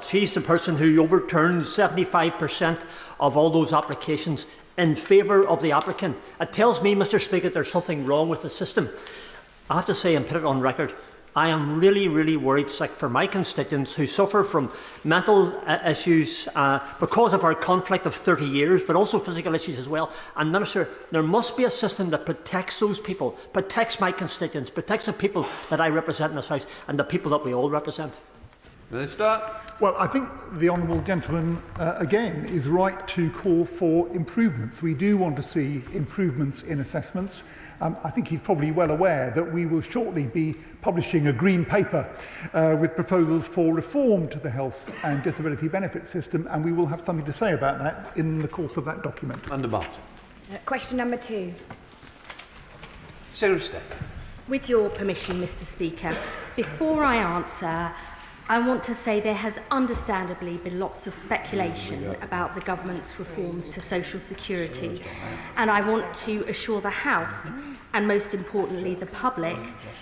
She's the person who overturned 75% of all those applications in favour of the applicant. It tells me, Mr. Speaker, there's something wrong with the system. I have to say and put it on record, I am really, really worried sick for my constituents who suffer from mental issues because of our conflict of 30 years, but also physical issues as well. And Minister, there must be a system that protects those people, protects my constituents, protects the people that I represent in this House and the people that we all represent. Minister. Well, I think the honourable gentleman, again, is right to call for improvements. We do want to see improvements in assessments. I think he's probably well aware that we will shortly be publishing a green paper with proposals for reform to the health and disability benefit system, and we will have something to say about that in the course of that document. Under Martin. Question number 2. Secretary State. With your permission, Mr. Speaker, before I answer, I want to say there has understandably been lots of speculation about the government's reforms to social security, and I want to assure the House, and most importantly the public,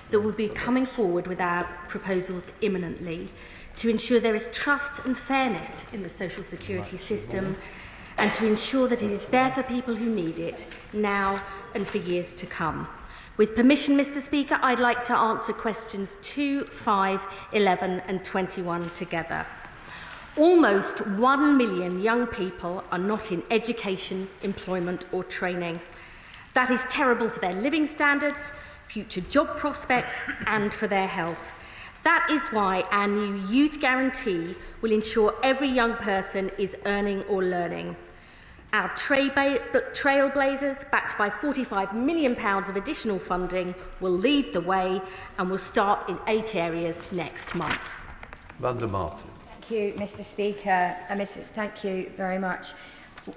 that we'll be coming forward with our proposals imminently to ensure there is trust and fairness in the social security system, and to ensure that it is there for people who need it now and for years to come. With permission, Mr. Speaker, I'd like to answer questions 2, 5, 11 and 21 together. Almost 1 million young people are not in education, employment or training. That is terrible for their living standards, future job prospects and for their health. That is why our new Youth Guarantee will ensure every young person is earning or learning. Our trailblazers, backed by £45 million of additional funding, will lead the way and will start in 8 areas next month. Under Martin. Thank you, Mr. Speaker. Thank you very much.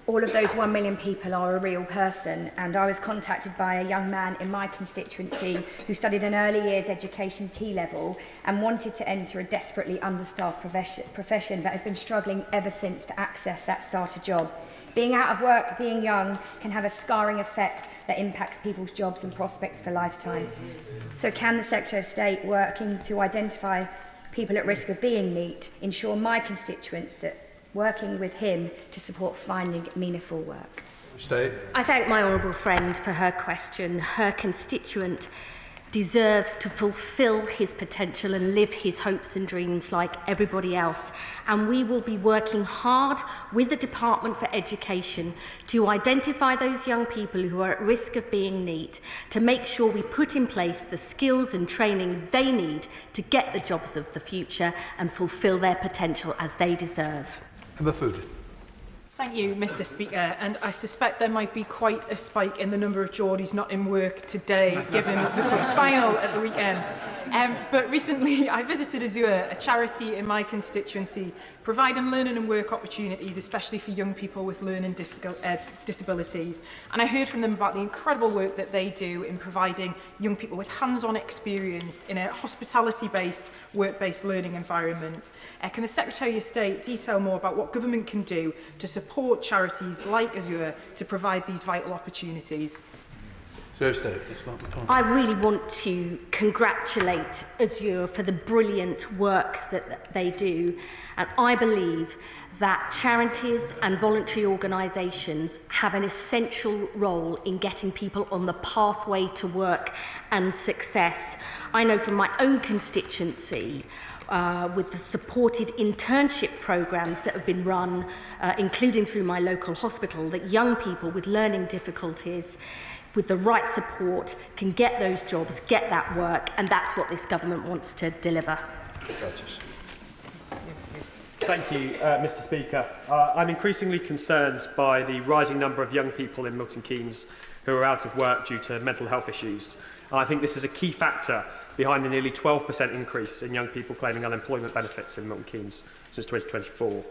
All of those 1 million people are a real person, and I was contacted by a young man in my constituency who studied an early years education T-level and wanted to enter a desperately understaffed profession but has been struggling ever since to access that starter job. Being out of work, being young, can have a scarring effect that impacts people's jobs and prospects for a lifetime. So can the Secretary of State, working to identify people at risk of being NEET, ensure my constituents that working with him to support finding meaningful work? State. I thank my honourable friend for her question. Her constituent deserves to fulfil his potential and live his hopes and dreams like everybody else. And we will be working hard with the Department for Education to identify those young people who are at risk of being NEET, to make sure we put in place the skills and training they need to get the jobs of the future and fulfil their potential as they deserve. Emma Food. Thank you, Mr. Speaker, and I suspect there might be quite a spike in the number of Geordies not in work today, given the cup final at the weekend. But recently I visited Azure, a charity in my constituency, providing learning and work opportunities, especially for young people with learning disabilities. And I heard from them about the incredible work that they do in providing young people with hands-on experience in a hospitality-based, work-based learning environment. Can the Secretary of State detail more about what government can do to support charities like Azure to provide these vital opportunities? I really want to congratulate Azure for the brilliant work that they do, and I believe that charities and voluntary organisations have an essential role in getting people on the pathway to work and success. I know from my own constituency, with the supported internship programmes that have been run, including through my local hospital, that young people with learning difficulties with the right support can get those jobs, get that work, and that's what this government wants to deliver. Thank you, Mr. Speaker. I'm increasingly concerned by the rising number of young people in Milton Keynes who are out of work due to mental health issues. I think this is a key factor behind the nearly 12% increase in young people claiming unemployment benefits in Milton Keynes since 2024.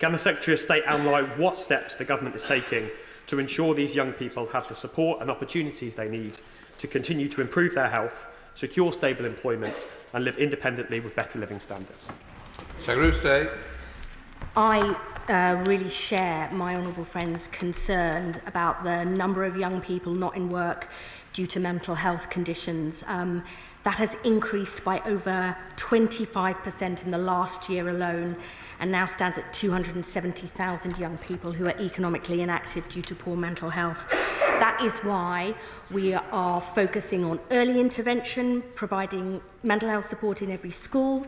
Can the Secretary of State outline what steps the government is taking to ensure these young people have the support and opportunities they need to continue to improve their health, secure stable employment and live independently with better living standards? Secretary of State. I really share my honourable friend's concern about the number of young people not in work due to mental health conditions. That has increased by over 25% in the last year alone, and now stands at 270,000 young people who are economically inactive due to poor mental health. That is why we are focusing on early intervention, providing mental health support in every school,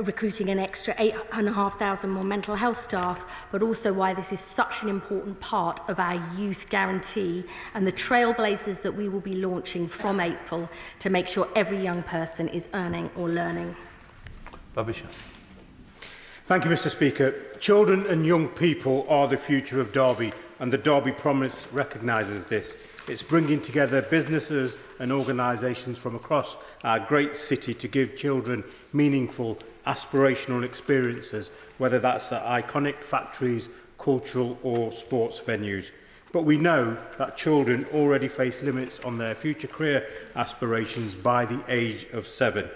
recruiting an extra 8,500 more mental health staff, but also why this is such an important part of our youth guarantee and the trailblazers that we will be launching from April to make sure every young person is earning or learning. Babisha. Thank you, Mr. Speaker. Children and young people are the future of Derby, and the Derby Promise recognises this. It's bringing together businesses and organisations from across our great city to give children meaningful, aspirational experiences, whether that's at iconic factories, cultural or sports venues. But we know that children already face limits on their future career aspirations by the age of 7.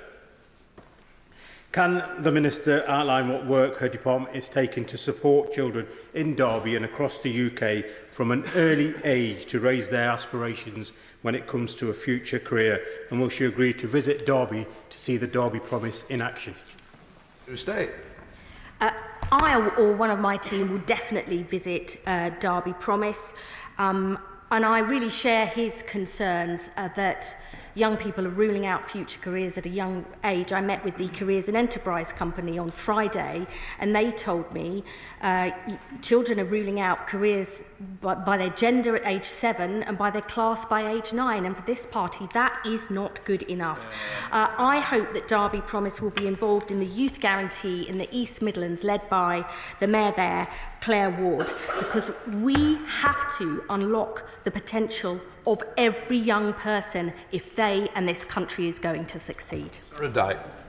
Can the Minister outline what work her department is taking to support children in Derby and across the UK from an early age to raise their aspirations when it comes to a future career? And will she agree to visit Derby to see the Derby Promise in action? State. I or one of my team will definitely visit Derby Promise, and I really share his concerns that young people are ruling out future careers at a young age. I met with the Careers and Enterprise Company on Friday, and they told me children are ruling out careers by their gender at age 7 and by their class by age 9. And for this party, that is not good enough. I hope that Derby Promise will be involved in the Youth Guarantee in the East Midlands, led by the Mayor there, Claire Ward, because we have to unlock the potential of every young person if they and this country is going to succeed.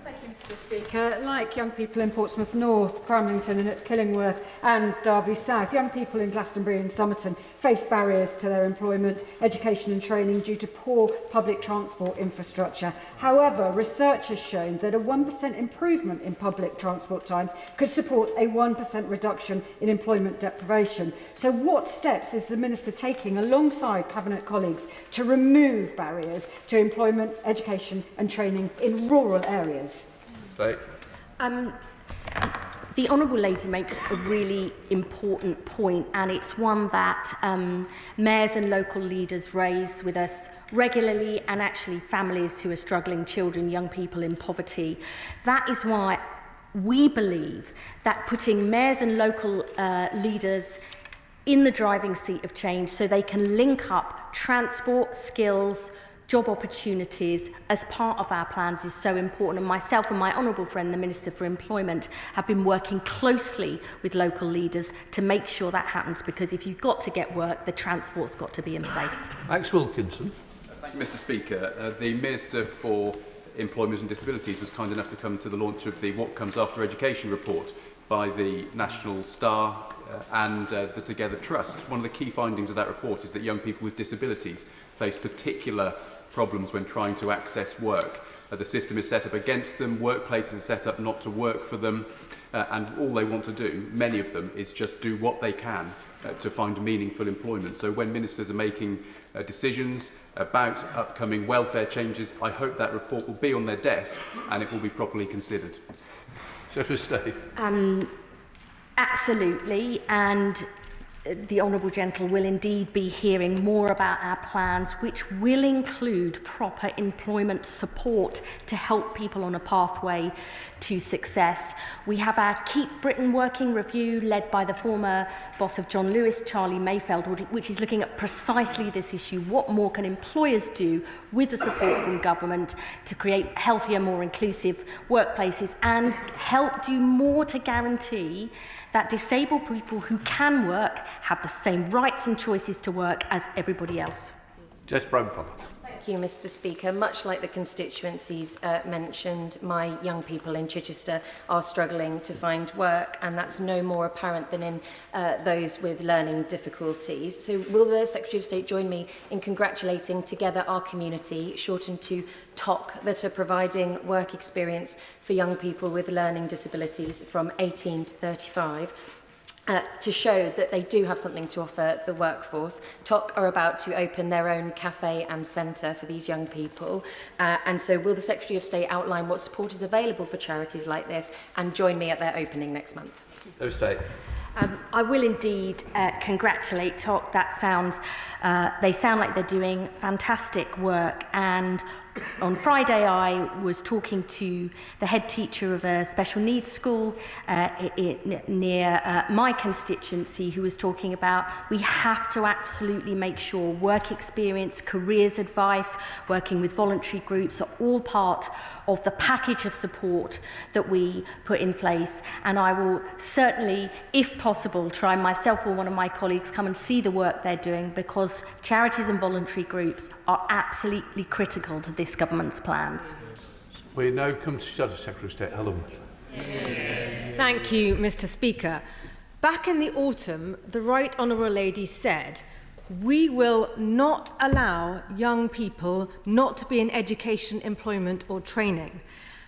Thank you, Mr. Speaker. Like young people in Portsmouth North, Cramlington and at Killingworth and Derby South, young people in Glastonbury and Somerton face barriers to their employment, education and training due to poor public transport infrastructure. However, research has shown that a 1% improvement in public transport times could support a 1% reduction in employment deprivation. So what steps is the Minister taking alongside Cabinet colleagues to remove barriers to employment, education and training in rural areas? The Honourable Lady makes a really important point, and it's one that mayors and local leaders raise with us regularly, and actually families who are struggling, children, young people in poverty. That is why we believe that putting mayors and local leaders in the driving seat of change so they can link up transport, skills, job opportunities as part of our plans is so important. And myself and my honourable friend, the Minister for Employment, have been working closely with local leaders to make sure that happens, because if you've got to get work, the transport's got to be in place. Max Wilkinson. Thank you, Mr. Speaker. The Minister for Employment and Disabilities was kind enough to come to the launch of the What Comes After Education report by the National Star and the Together Trust. One of the key findings of that report is that young people with disabilities face particular problems when trying to access work. The system is set up against them, workplaces are set up not to work for them, and all they want to do, many of them, is just do what they can to find meaningful employment. So when ministers are making decisions about upcoming welfare changes, I hope that report will be on their desk and it will be properly considered. Secretary of State. Absolutely, and the Honourable Gentle will indeed be hearing more about our plans, which will include proper employment support to help people on a pathway to success. We have our Keep Britain Working review led by the former boss of John Lewis, Charlie Mayfield, which is looking at precisely this issue. What more can employers do with the support from government to create healthier, more inclusive workplaces and help do more to guarantee that disabled people who can work have the same rights and choices to work as everybody else. Jess Bramford. Thank you, Mr. Speaker. Much like the constituencies mentioned, my young people in Chichester are struggling to find work, and that's no more apparent than in those with learning difficulties. So will the Secretary of State join me in congratulating Together Our Community, shortened to TOC, that are providing work experience for young people with learning disabilities from 18 to 35? to show that they do have something to offer the workforce. TOC are about to open their own cafe and centre for these young people. And so will the Secretary of State outline what support is available for charities like this and join me at their opening next month? Secretary of State. I will indeed congratulate TOC. They sound like they're doing fantastic work, and on Friday I was talking to the head teacher of a special needs school near my constituency, who was talking about we have to absolutely make sure work experience, careers advice, working with voluntary groups are all part of the package of support that we put in place. And I will certainly, if possible, try myself or one of my colleagues come and see the work they're doing, because charities and voluntary groups are absolutely critical to this government's plans. We now come to Secretary of State Helen. Thank you, Mr. Speaker. Back in the autumn, the Right Honourable Lady said, "We will not allow young people not to be in education, employment or training."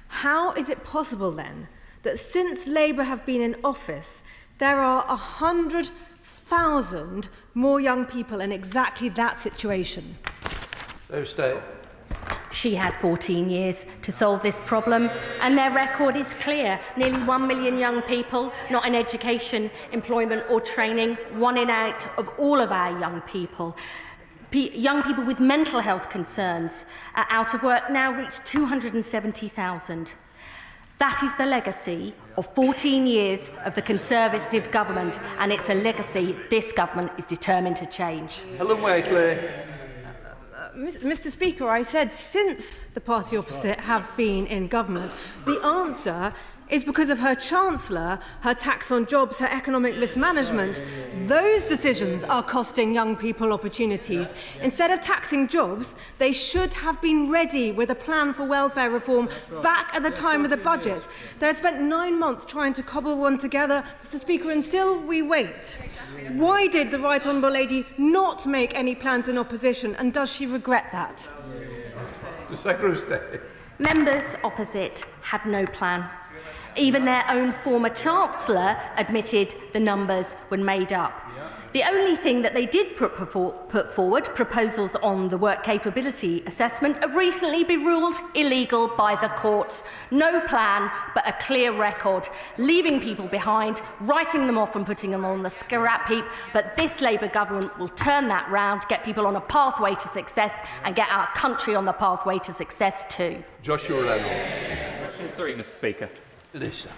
How is it possible then that since Labour have been in office, there are 100,000 more young people in exactly that situation? Secretary of State. She had 14 years to solve this problem, and their record is clear. Nearly 1 million young people not in education, employment or training, 1 in 8 of all of our young people. Young people with mental health concerns out of work now reach 270,000. That is the legacy of 14 years of the Conservative government, and it's a legacy this government is determined to change. Helen Waitley. Mr. Speaker, I said since the party opposite have been in government, the answer is because of her Chancellor, her tax on jobs, her economic mismanagement. Those decisions are costing young people opportunities. Instead of taxing jobs, they should have been ready with a plan for welfare reform back at the time of the budget. They have spent 9 months trying to cobble one together, Mr. Speaker, and still we wait. Why did the Right Honourable Lady not make any plans in opposition, and does she regret that? The Secretary of State. Members opposite had no plan. Even their own former Chancellor admitted the numbers were made up. The only thing that they did put forward, proposals on the work capability assessment, have recently been ruled illegal by the courts. No plan, but a clear record, leaving people behind, writing them off and putting them on the scrap heap. But this Labour government will turn that round, get people on a pathway to success and get our country on the pathway to success too. Joshua Reynolds. Question 3, Mr. Speaker. Lisa.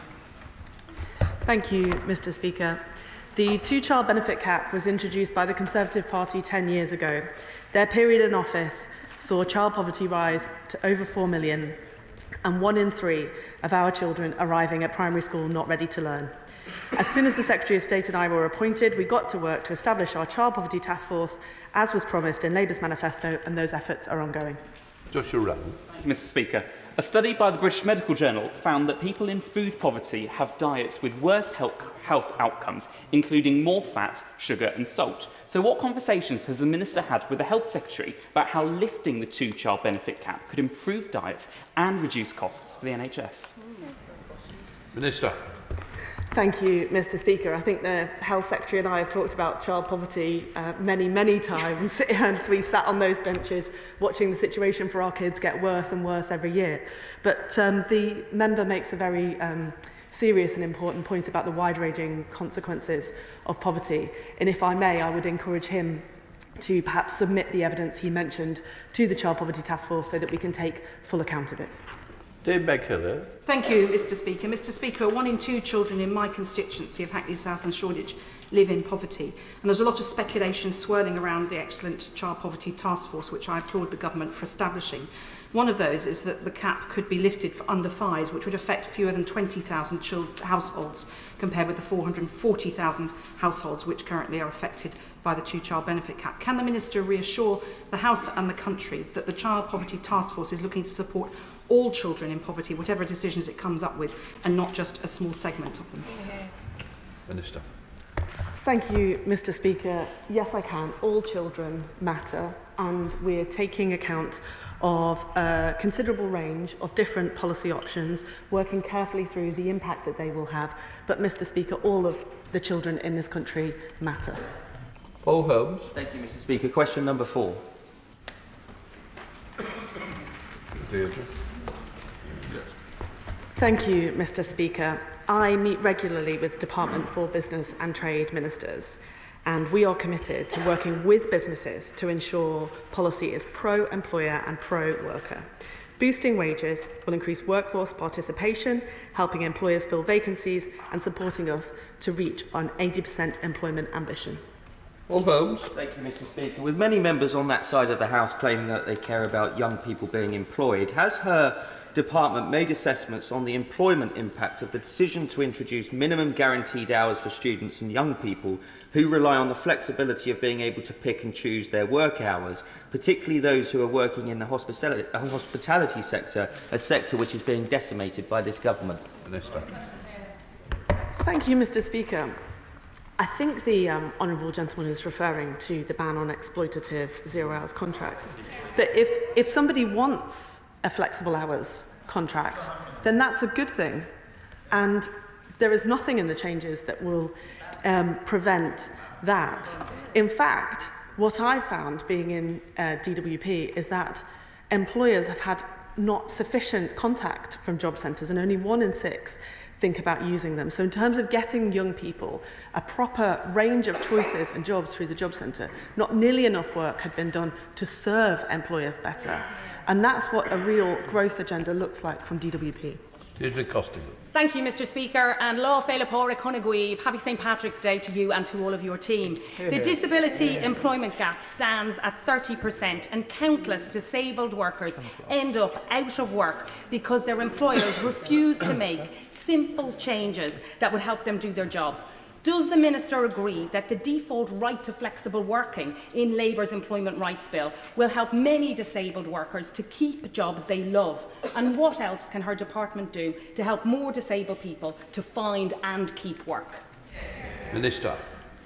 Thank you, Mr. Speaker. The two-child benefit cap was introduced by the Conservative Party 10 years ago. Their period in office saw child poverty rise to over 4 million and 1 in 3 of our children arriving at primary school not ready to learn. As soon as the Secretary of State and I were appointed, we got to work to establish our child poverty task force, as was promised in Labour's manifesto, and those efforts are ongoing. Joshua Reynolds. Mr. Speaker. A study by the British Medical Journal found that people in food poverty have diets with worse health outcomes, including more fat, sugar and salt. So what conversations has the Minister had with the Health Secretary about how lifting the two-child benefit cap could improve diets and reduce costs for the NHS? Minister. Thank you, Mr. Speaker. I think the Health Secretary and I have talked about child poverty many times as we sat on those benches watching the situation for our kids get worse and worse every year. But the member makes a very serious and important point about the wide-ranging consequences of poverty. And if I may, I would encourage him to perhaps submit the evidence he mentioned to the Child Poverty Task Force so that we can take full account of it. Dave Beckhiller. Thank you, Mr. Speaker. Mr. Speaker, 1 in 2 children in my constituency of Hackney South and Shoreditch live in poverty. And there's a lot of speculation swirling around the excellent Child Poverty Task Force, which I applaud the government for establishing. One of those is that the cap could be lifted for under 5s, which would affect fewer than 20,000 households, compared with the 440,000 households which currently are affected by the two-child benefit cap. Can the Minister reassure the House and the country that the Child Poverty Task Force is looking to support all children in poverty, whatever decisions it comes up with, and not just a small segment of them? Minister. Thank you, Mr. Speaker. Yes, I can. All children matter, and we're taking account of a considerable range of different policy options, working carefully through the impact that they will have. But, Mr. Speaker, all of the children in this country matter. Paul Holmes. Thank you, Mr. Speaker. Question number 4. Deirdre. Thank you, Mr. Speaker. I meet regularly with Department for Business and Trade ministers, and we are committed to working with businesses to ensure policy is pro-employer and pro-worker. Boosting wages will increase workforce participation, helping employers fill vacancies and supporting us to reach an 80% employment ambition. Paul Holmes. Thank you, Mr. Speaker. With many members on that side of the House claiming that they care about young people being employed, has her department made assessments on the employment impact of the decision to introduce minimum guaranteed hours for students and young people who rely on the flexibility of being able to pick and choose their work hours, particularly those who are working in the hospitality sector, a sector which is being decimated by this government? Minister. Thank you, Mr. Speaker. I think the honourable gentleman is referring to the ban on exploitative zero-hours contracts. But if somebody wants a flexible hours contract, then that's a good thing. And there is nothing in the changes that will prevent that. In fact, what I found being in DWP is that employers have had not sufficient contact from job centres, and only 1 in 6 think about using them. So in terms of getting young people a proper range of choices and jobs through the job centre, not nearly enough work had been done to serve employers better. And that's what a real growth agenda looks like from DWP. Thank you, Mr. Speaker, and Law Phéilipóra Conagweave. Happy St Patrick's Day to you and to all of your team. The disability employment gap stands at 30%, and countless disabled workers end up out of work because their employers refuse to make simple changes that would help them do their jobs. Does the Minister agree that the default right to flexible working in Labour's Employment Rights Bill will help many disabled workers to keep jobs they love? And what else can her department do to help more disabled people to find and keep work? Minister.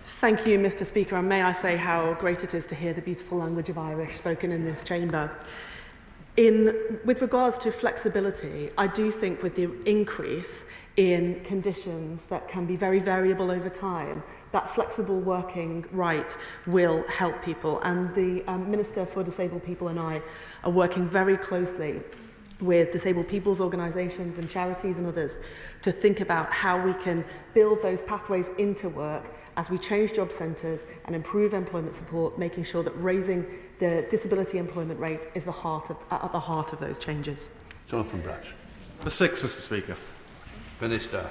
Thank you, Mr. Speaker, and may I say how great it is to hear the beautiful language of Irish spoken in this chamber. With regards to flexibility, I do think with the increase in conditions that can be very variable over time, that flexible working right will help people. And the Minister for Disabled People and I are working very closely with disabled people's organisations and charities and others to think about how we can build those pathways into work as we change job centres and improve employment support, making sure that raising the disability employment rate is at the heart of those changes. Jonathan Brash. Number 6, Mr. Speaker. Minister.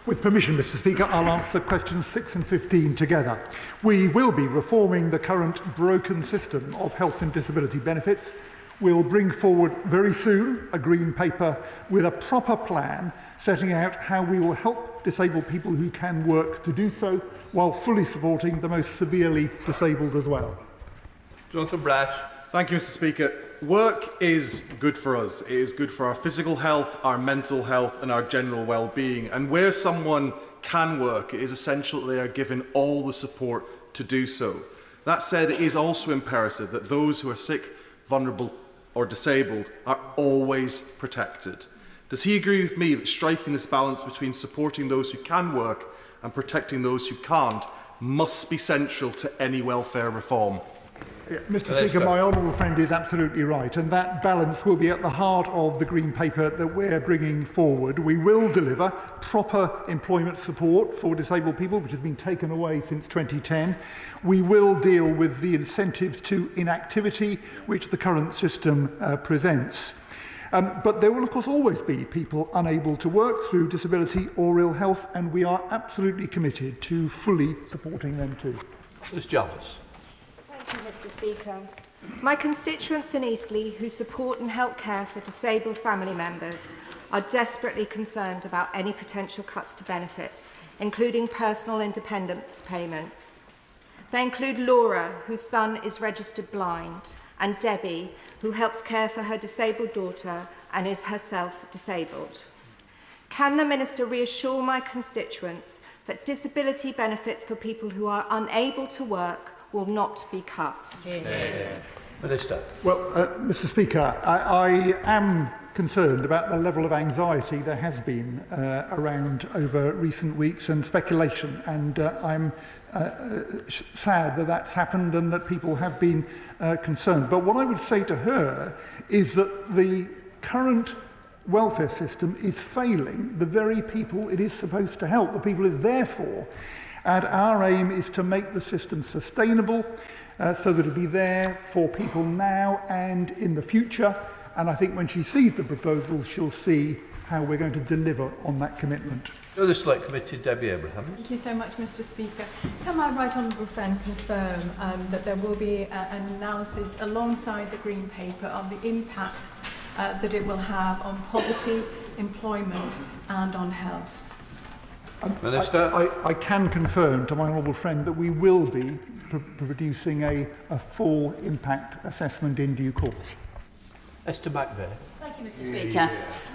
With permission, Mr. Speaker, I'll answer questions 6 and 15 together. We will be reforming the current broken system of health and disability benefits. We'll bring forward very soon a green paper with a proper plan setting out how we will help disabled people who can work to do so while fully supporting the most severely disabled as well. Jonathan Brash. Thank you, Mr. Speaker. Work is good for us. It is good for our physical health, our mental health and our general well-being. And where someone can work, it is essential that they are given all the support to do so. That said, it is also imperative that those who are sick, vulnerable or disabled are always protected. Does he agree with me that striking this balance between supporting those who can work and protecting those who can't must be central to any welfare reform? Yeah, Mr. Speaker, my honourable friend is absolutely right, and that balance will be at the heart of the Green Paper that we're bringing forward. We will deliver proper employment support for disabled people, which has been taken away since 2010. We will deal with the incentives to inactivity, which the current system presents. But there will, of course, always be people unable to work through disability or ill health, and we are absolutely committed to fully supporting them too. Ms. Jarvis. Thank you, Mr. Speaker. My constituents in Eastleigh who support and help care for disabled family members are desperately concerned about any potential cuts to benefits, including personal independence payments. They include Laura, whose son is registered blind, and Debbie, who helps care for her disabled daughter and is herself disabled. Can the Minister reassure my constituents that disability benefits for people who are unable to work will not be cut? Minister. Well, Mr. Speaker, I am concerned about the level of anxiety there has been around over recent weeks and speculation, and I'm sad that that's happened and that people have been concerned. But what I would say to her is that the current welfare system is failing the very people it is supposed to help, the people it's there for. And our aim is to make the system sustainable so that it'll be there for people now and in the future. And I think when she sees the proposals, she'll see how we're going to deliver on that commitment. The Select Committee, Debbie Abraham. Thank you so much, Mr. Speaker. Can my right honourable friend confirm that there will be an analysis alongside the Green Paper on the impacts that it will have on poverty, employment and on health? Minister. I can confirm to my honourable friend that we will be producing a full impact assessment in due course. Esther McVeigh. Thank you, Mr. Speaker.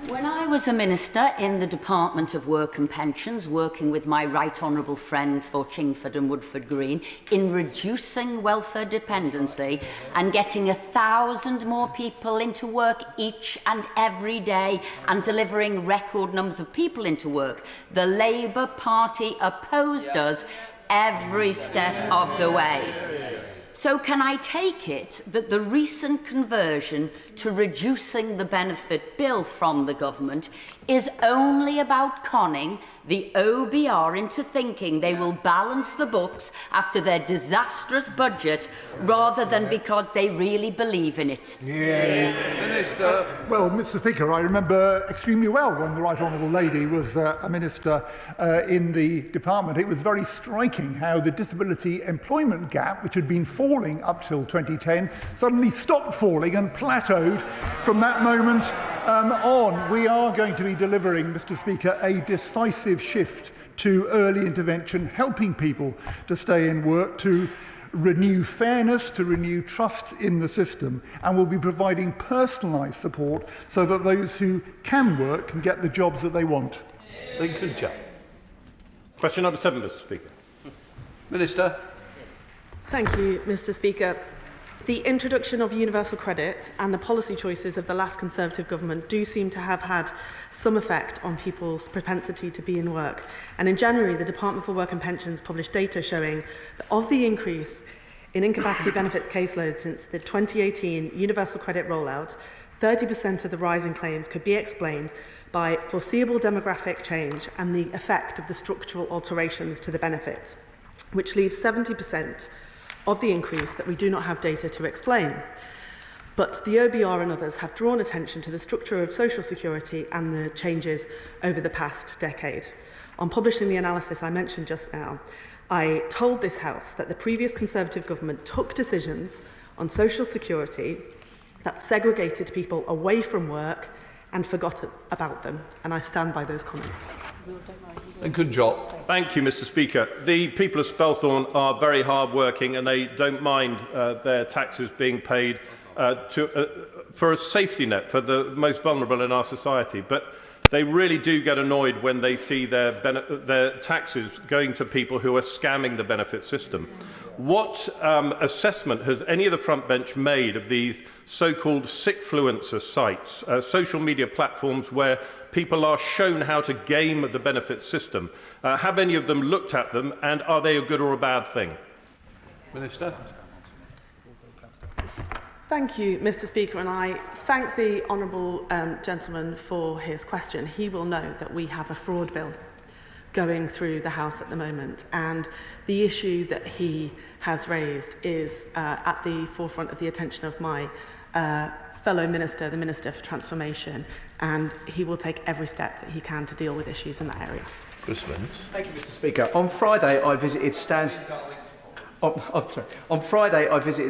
When I was a minister in the Department of Work and Pensions, working with my right honourable friend for Chingford and Woodford Green in reducing welfare dependency and getting 1,000 more people into work each and every day and delivering record numbers of people into work, the Labour Party opposed us every step of the way. So can I take it that the recent conversion to reducing the benefit bill from the government is only about conning the OBR into thinking they will balance the books after their disastrous budget rather than because they really believe in it? Minister. Well, Mr. Speaker, I remember extremely well when the Right Honourable Lady was a minister in the department. It was very striking how the disability employment gap, which had been falling up till 2010, suddenly stopped falling and plateaued from that moment on. We are going to be delivering, Mr. Speaker, a decisive shift to early intervention, helping people to stay in work, to renew fairness, to renew trust in the system, and we'll be providing personalised support so that those who can work can get the jobs that they want. Lincoln Jack. Question number 7, Mr. Speaker. Minister. Thank you, Mr. Speaker. The introduction of universal credit and the policy choices of the last Conservative government do seem to have had some effect on people's propensity to be in work. And in January, the Department for Work and Pensions published data showing that of the increase in incapacity benefits caseload since the 2018 universal credit rollout, 30% of the rise in claims could be explained by foreseeable demographic change and the effect of the structural alterations to the benefit, which leaves 70% of the increase that we do not have data to explain. But the OBR and others have drawn attention to the structure of social security and the changes over the past decade. On publishing the analysis I mentioned just now, I told this House that the previous Conservative government took decisions on social security that segregated people away from work and forgot about them, and I stand by those comments. Lincoln Jott. Thank you, Mr. Speaker. The people of Spelthorne are very hard working and they don't mind their taxes being paid for a safety net for the most vulnerable in our society. But they really do get annoyed when they see their taxes going to people who are scamming the benefit system. What assessment has any of the front bench made of these so-called sickfluencer sites, social media platforms where people are shown how to game the benefit system? Have any of them looked at them, and are they a good or a bad thing? Minister. Thank you, Mr. Speaker, and I thank the honourable gentleman for his question. He will know that we have a fraud bill going through the House at the moment, and the issue that he has raised is at the forefront of the attention of my fellow minister, the Minister for Transformation, and he will take every step that he can to deal with issues in that area. Chris Lynch. Thank you, Mr. Speaker. On Friday, I visited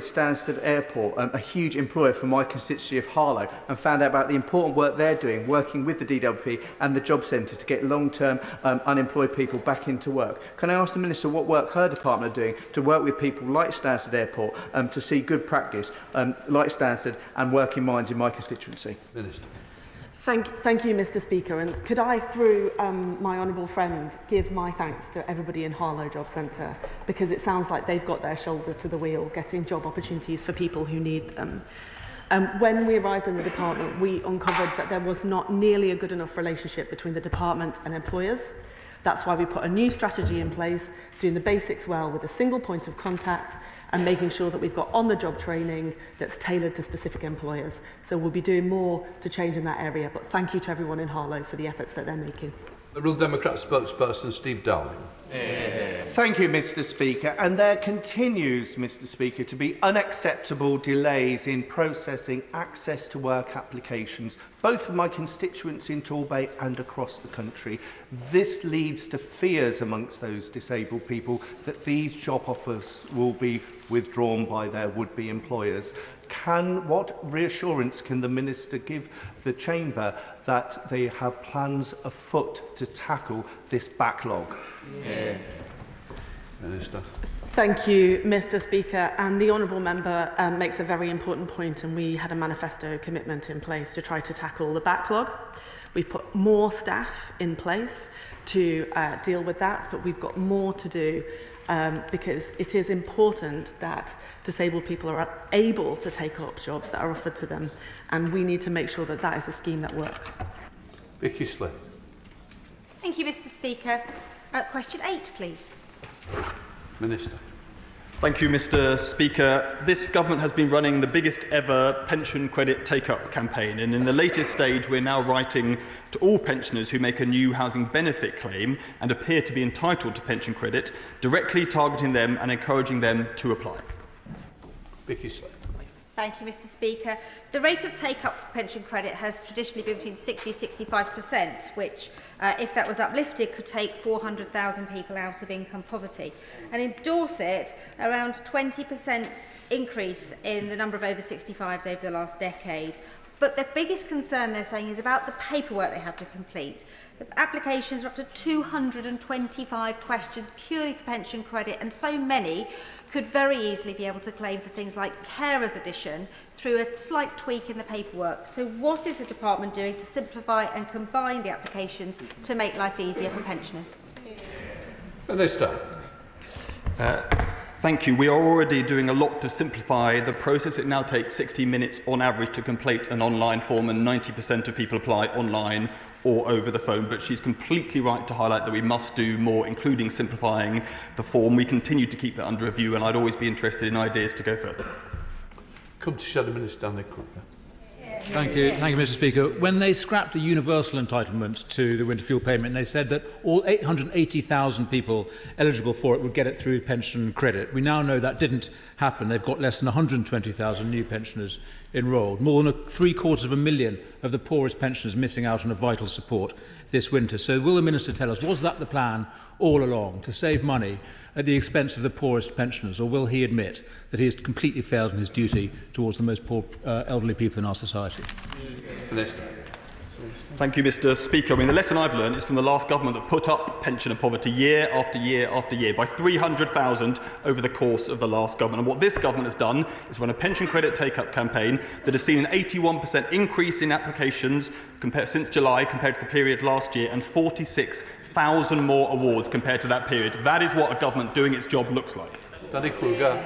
Stansted Airport, a huge employer for my constituency of Harlow, and found out about the important work they're doing, working with the DWP and the Job Centre to get long-term unemployed people back into work. Can I ask the Minister what work her department are doing to work with people like Stansted Airport to see good practice like Stansted and working minds in my constituency? Minister. Thank you, Mr. Speaker. And could I, through my honourable friend, give my thanks to everybody in Harlow Job Centre, because it sounds like they've got their shoulder to the wheel, getting job opportunities for people who need them. When we arrived in the department, we uncovered that there was not nearly a good enough relationship between the department and employers. That's why we put a new strategy in place, doing the basics well with a single point of contact and making sure that we've got on-the-job training that's tailored to specific employers. So we'll be doing more to change in that area, but thank you to everyone in Harlow for the efforts that they're making. Liberal Democrat spokesperson Steve Dowling. Thank you, Mr. Speaker. And there continues, Mr. Speaker, to be unacceptable delays in processing access to work applications, both for my constituents in Torbay and across the country. This leads to fears amongst those disabled people that these job offers will be withdrawn by their would-be employers. What reassurance can the Minister give the Chamber that they have plans afoot to tackle this backlog? Minister. Thank you, Mr. Speaker. And the honourable member makes a very important point, and we had a manifesto commitment in place to try to tackle the backlog. We've put more staff in place to deal with that, but we've got more to do because it is important that disabled people are able to take up jobs that are offered to them, and we need to make sure that that is a scheme that works. Vicky Slip. Thank you, Mr. Speaker. Question 8, please. Minister. Thank you, Mr. Speaker. This government has been running the biggest ever pension credit take-up campaign, and in the latest stage we're now writing to all pensioners who make a new housing benefit claim and appear to be entitled to pension credit, directly targeting them and encouraging them to apply. Vicky Slip. Thank you, Mr. Speaker. The rate of take-up for pension credit has traditionally been between 60% and 65%, which, if that was uplifted, could take 400,000 people out of income poverty. And in Dorset, around 20% increase in the number of over 65s over the last decade. But the biggest concern, they're saying, is about the paperwork they have to complete. The applications are up to 225 questions purely for pension credit, and so many could very easily be able to claim for things like carers addition through a slight tweak in the paperwork. So what is the department doing to simplify and combine the applications to make life easier for pensioners? Minister. Thank you. We are already doing a lot to simplify the process. It now takes 60 minutes on average to complete an online form, and 90% of people apply online or over the phone. But she's completely right to highlight that we must do more, including simplifying the form. We continue to keep that under review, and I'd always be interested in ideas to go further. Come to Shadow Minister Nick Cooper. Thank you, Mr. Speaker. When they scrapped the universal entitlement to the winter fuel payment, they said that all 880,000 people eligible for it would get it through pension credit. We now know that didn't happen. They've got less than 120,000 new pensioners enrolled. More than 750,000 of the poorest pensioners missing out on a vital support this winter. So will the Minister tell us, was that the plan all along, to save money at the expense of the poorest pensioners, or will he admit that he has completely failed in his duty towards the most poor elderly people in our society? Minister. Thank you, Mr. Speaker. I mean, the lesson I've learned is from the last government that put up pensioner poverty year after year after year by 300,000 over the course of the last government. And what this government has done is run a pension credit take-up campaign that has seen an 81% increase in applications since July compared to the period last year, and 46,000 more awards compared to that period. That is what a government doing its job looks like. Danny Kruger.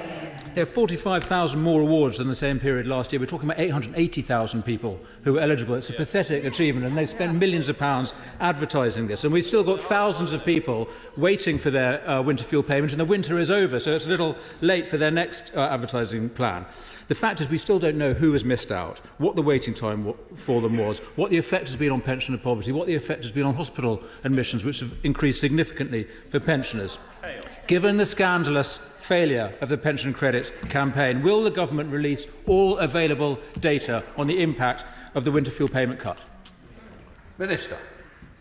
There are 45,000 more awards than the same period last year. We're talking about 880,000 people who are eligible. It's a pathetic achievement, and they've spent millions of pounds advertising this. And we've still got thousands of people waiting for their winter fuel payment, and the winter is over, so it's a little late for their next advertising plan. The fact is we still don't know who has missed out, what the waiting time for them was, what the effect has been on pensioner poverty, what the effect has been on hospital admissions, which have increased significantly for pensioners. Given the scandalous failure of the pension credit campaign, will the government release all available data on the impact of the winter fuel payment cut? Minister.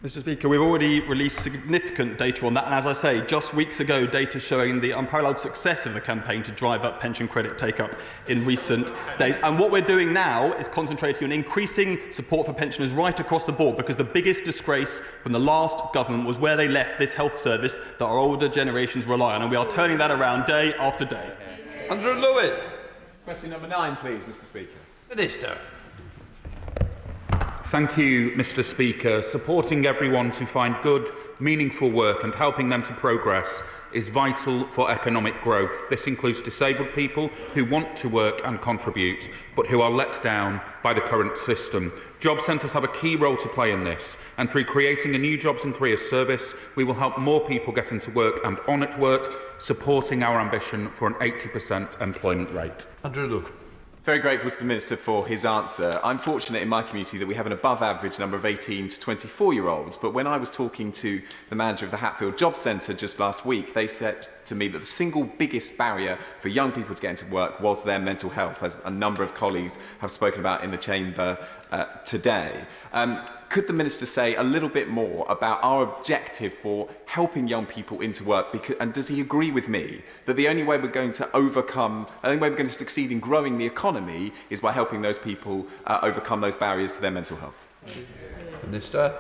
Mr. Speaker, we've already released significant data on that, and as I say, just weeks ago, data showing the unparalleled success of the campaign to drive up pension credit take-up in recent days. And what we're doing now is concentrating on increasing support for pensioners right across the board, because the biggest disgrace from the last government was where they left this health service that our older generations rely on, and we are turning that around day after day. Andrew Lewin. Question number 9, please, Mr. Speaker. Minister. Thank you, Mr. Speaker. Supporting everyone to find good, meaningful work and helping them to progress is vital for economic growth. This includes disabled people who want to work and contribute, but who are let down by the current system. Job centres have a key role to play in this, and through creating a new Jobs and Careers Service, we will help more people get into work and on at work, supporting our ambition for an 80% employment rate. Andrew Luke. Very grateful to the Minister for his answer. I'm fortunate in my community that we have an above average number of 18 to 24-year-olds, but when I was talking to the manager of the Hatfield Job Centre just last week, they said to me that the single biggest barrier for young people to get into work was their mental health, as a number of colleagues have spoken about in the chamber today. Could the Minister say a little bit more about our objective for helping young people into work? And does he agree with me that the only way we're going to succeed in growing the economy is by helping those people overcome those barriers to their mental health? Minister.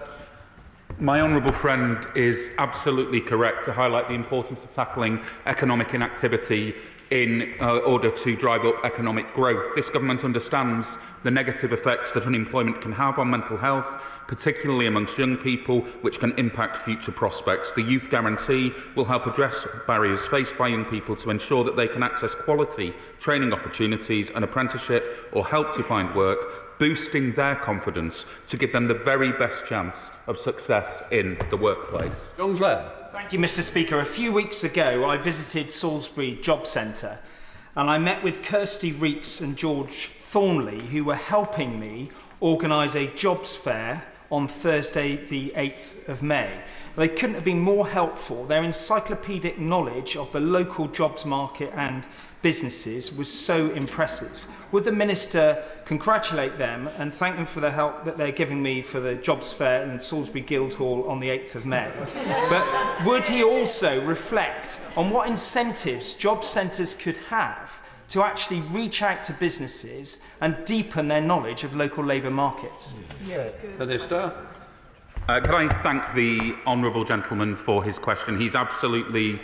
My honourable friend is absolutely correct to highlight the importance of tackling economic inactivity in order to drive up economic growth. This government understands the negative effects that unemployment can have on mental health, particularly amongst young people, which can impact future prospects. The Youth Guarantee will help address barriers faced by young people to ensure that they can access quality training opportunities and apprenticeship or help to find work, boosting their confidence to give them the very best chance of success in the workplace. John Glenn. Thank you, Mr. Speaker. A few weeks ago, I visited Salisbury Job Centre and I met with Kirsty Reeks and George Thornley, who were helping me organise a jobs fair on Thursday, the 8th of May. They couldn't have been more helpful. Their encyclopedic knowledge of the local jobs market and businesses was so impressive. Would the Minister congratulate them and thank them for the help that they're giving me for the jobs fair in Salisbury Guildhall on the 8th of May? But would he also reflect on what incentives job centres could have to actually reach out to businesses and deepen their knowledge of local labour markets? Minister. Can I thank the honourable gentleman for his question? He's absolutely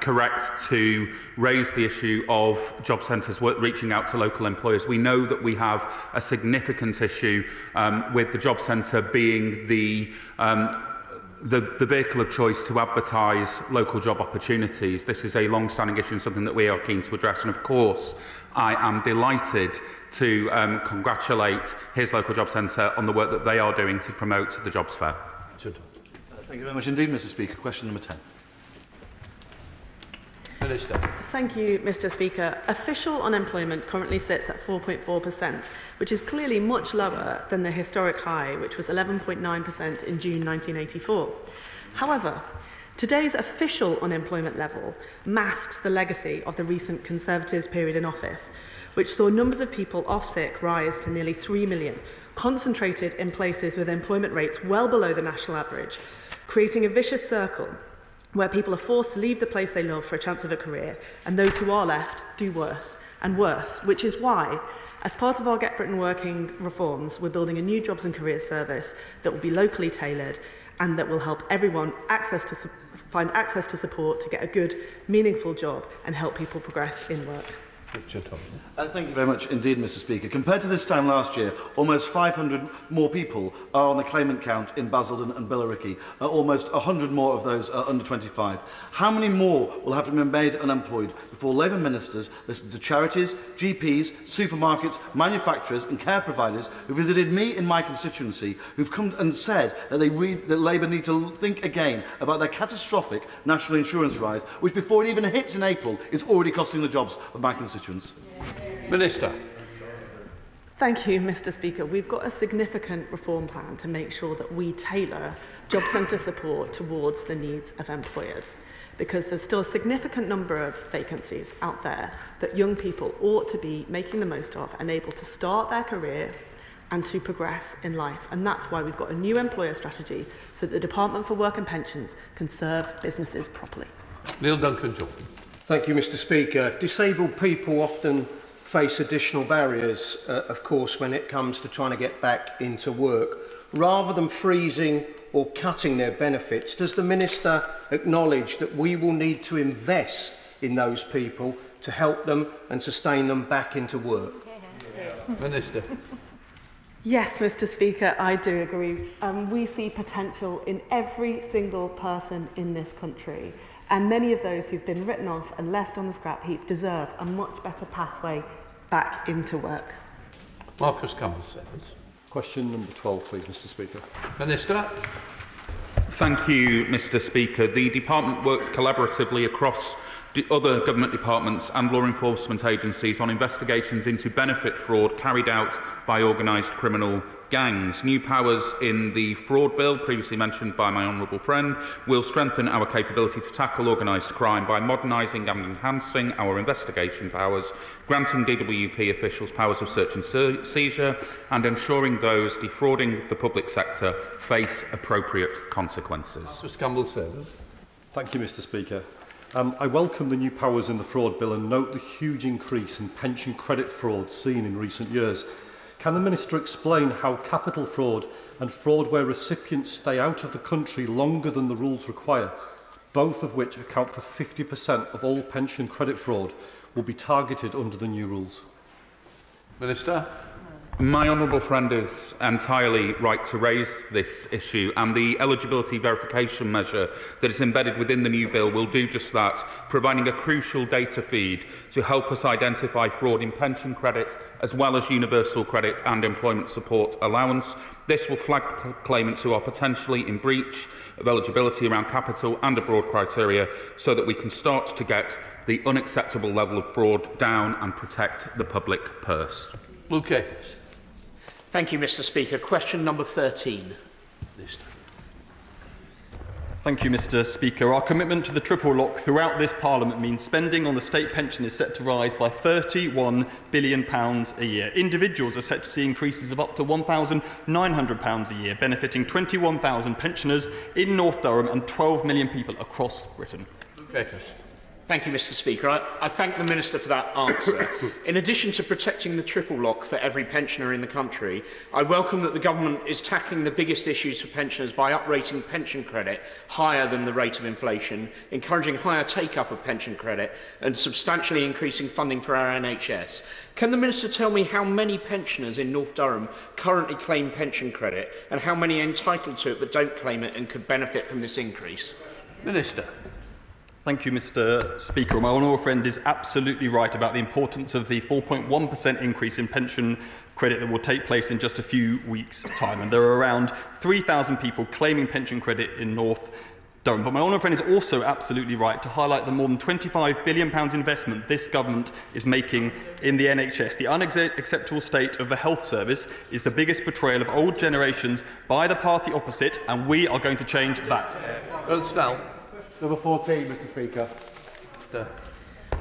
correct to raise the issue of job centres reaching out to local employers. We know that we have a significant issue with the job centre being the vehicle of choice to advertise local job opportunities. This is a long-standing issue and something that we are keen to address. And of course, I am delighted to congratulate his local job centre on the work that they are doing to promote the jobs fair. Thank you very much indeed, Mr. Speaker. Question number 10. Minister. Thank you, Mr. Speaker. Official unemployment currently sits at 4.4%, which is clearly much lower than the historic high, which was 11.9% in June 1984. However, today's official unemployment level masks the legacy of the recent Conservatives' period in office, which saw numbers of people off sick rise to nearly 3 million, concentrated in places with employment rates well below the national average, creating a vicious circle where people are forced to leave the place they love for a chance of a career, and those who are left do worse and worse, which is why, as part of our Get Britain Working reforms, we're building a new Jobs and Careers Service that will be locally tailored and that will help everyone find access to support to get a good, meaningful job and help people progress in work. Thank you very much indeed, Mr. Speaker. Compared to this time last year, almost 500 more people are on the claimant count in Basildon and Billericay. Almost 100 more of those are under 25. How many more will have to be made unemployed before Labour ministers listen to charities, GPs, supermarkets, manufacturers and care providers who visited me in my constituency, who've come and said that that Labour need to think again about their catastrophic national insurance rise, which before it even hits in April is already costing the jobs of my constituents? Minister. Thank you, Mr. Speaker. We've got a significant reform plan to make sure that we tailor job centre support towards the needs of employers, because there's still a significant number of vacancies out there that young people ought to be making the most of and able to start their career and to progress in life. And that's why we've got a new employer strategy so that the Department for Work and Pensions can serve businesses properly. Neil Duncan-Johnson. Thank you, Mr. Speaker. Disabled people often face additional barriers, of course, when it comes to trying to get back into work. Rather than freezing or cutting their benefits, does the Minister acknowledge that we will need to invest in those people to help them and sustain them back into work? Minister. Yes, Mr. Speaker, I do agree. We see potential in every single person in this country, and many of those who've been written off and left on the scrap heap deserve a much better pathway back into work. Marcus Campbell-Severs. Question number 12, please, Mr. Speaker. Minister. Thank you, Mr. Speaker. The Department works collaboratively across other government departments and law enforcement agencies on investigations into benefit fraud carried out by organised criminal gangs. New powers in the fraud bill, previously mentioned by my honourable friend, will strengthen our capability to tackle organised crime by modernising and enhancing our investigation powers, granting DWP officials powers of search and seizure, and ensuring those defrauding the public sector face appropriate consequences. Mr. Campbell-Severs. Thank you, Mr. Speaker. I welcome the new powers in the fraud bill and note the huge increase in pension credit fraud seen in recent years. Can the Minister explain how capital fraud and fraud where recipients stay out of the country longer than the rules require, both of which account for 50% of all pension credit fraud, will be targeted under the new rules? Minister. My honourable friend is entirely right to raise this issue, and the eligibility verification measure that is embedded within the new bill will do just that, providing a crucial data feed to help us identify fraud in pension credit as well as universal credit and employment support allowance. This will flag claimants who are potentially in breach of eligibility around capital and abroad criteria so that we can start to get the unacceptable level of fraud down and protect the public purse. Luke Akers. Thank you, Mr. Speaker. Question number 13. Thank you, Mr. Speaker. Our commitment to the triple lock throughout this Parliament means spending on the state pension is set to rise by £31 billion a year. Individuals are set to see increases of up to £1,900 a year, benefiting 21,000 pensioners in North Durham and 12 million people across Britain. Luke Akers. Thank you, Mr. Speaker. I thank the Minister for that answer. In addition to protecting the triple lock for every pensioner in the country, I welcome that the Government is tackling the biggest issues for pensioners by uprating pension credit higher than the rate of inflation, encouraging higher take-up of pension credit and substantially increasing funding for our NHS. Can the Minister tell me how many pensioners in North Durham currently claim pension credit and how many are entitled to it but don't claim it and could benefit from this increase? Minister. Thank you, Mr. Speaker. My honourable friend is absolutely right about the importance of the 4.1% increase in pension credit that will take place in just a few weeks' time. And there are around 3,000 people claiming pension credit in North Durham. But my honourable friend is also absolutely right to highlight the more than £25 billion investment this government is making in the NHS. The unacceptable state of the health service is the biggest betrayal of old generations by the party opposite, and we are going to change that. Snell. Number 14, Mr. Speaker.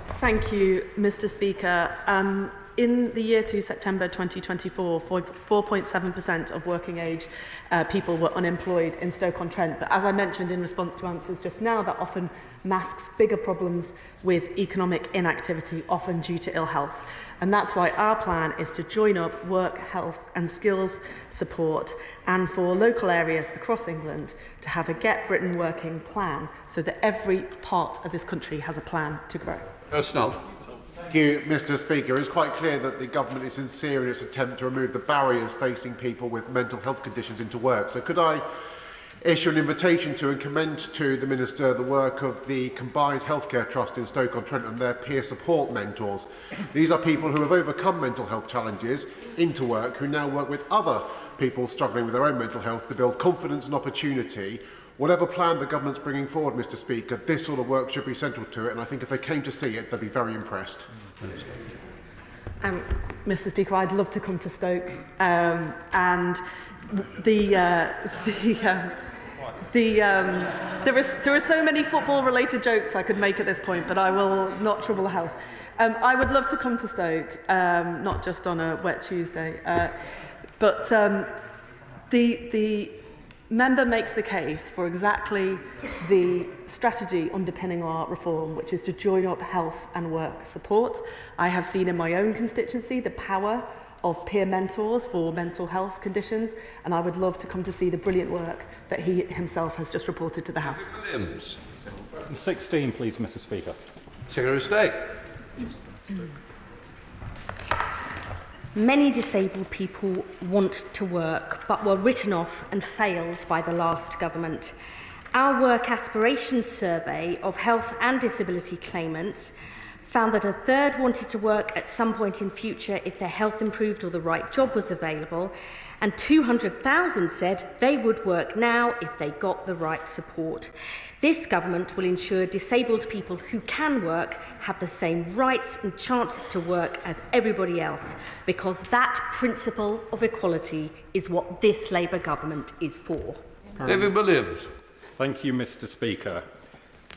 Thank you, Mr. Speaker. In the year to September 2024, 4.7% of working age people were unemployed in Stoke-on-Trent. But as I mentioned in response to answers just now, that often masks bigger problems with economic inactivity, often due to ill health. And that's why our plan is to join up work, health and skills support and for local areas across England to have a Get Britain Working plan so that every part of this country has a plan to grow. Snell. Thank you, Mr. Speaker. It's quite clear that the government is sincere in its attempt to remove the barriers facing people with mental health conditions into work. So could I issue an invitation to and commend to the Minister the work of the Combined Healthcare Trust in Stoke-on-Trent and their peer support mentors. These are people who have overcome mental health challenges into work, who now work with other people struggling with their own mental health to build confidence and opportunity. Whatever plan the government's bringing forward, Mr. Speaker, this sort of work should be central to it, and I think if they came to see it, they'd be very impressed. Mr. Speaker, I'd love to come to Stoke, and there are so many football-related jokes I could make at this point, but I will not trouble the house. I would love to come to Stoke, not just on a wet Tuesday, but the member makes the case for exactly the strategy underpinning our reform, which is to join up health and work support. I have seen in my own constituency the power of peer mentors for mental health conditions, and I would love to come to see the brilliant work that he himself has just reported to the House. Williams. 16, please, Mr. Speaker. Secretary of State. Many disabled people want to work, but were written off and failed by the last government. Our Work Aspirations survey of health and disability claimants found that a third wanted to work at some point in future if their health improved or the right job was available, and 200,000 said they would work now if they got the right support. This government will ensure disabled people who can work have the same rights and chances to work as everybody else, because that principle of equality is what this Labour government is for. David Williams. Thank you, Mr. Speaker.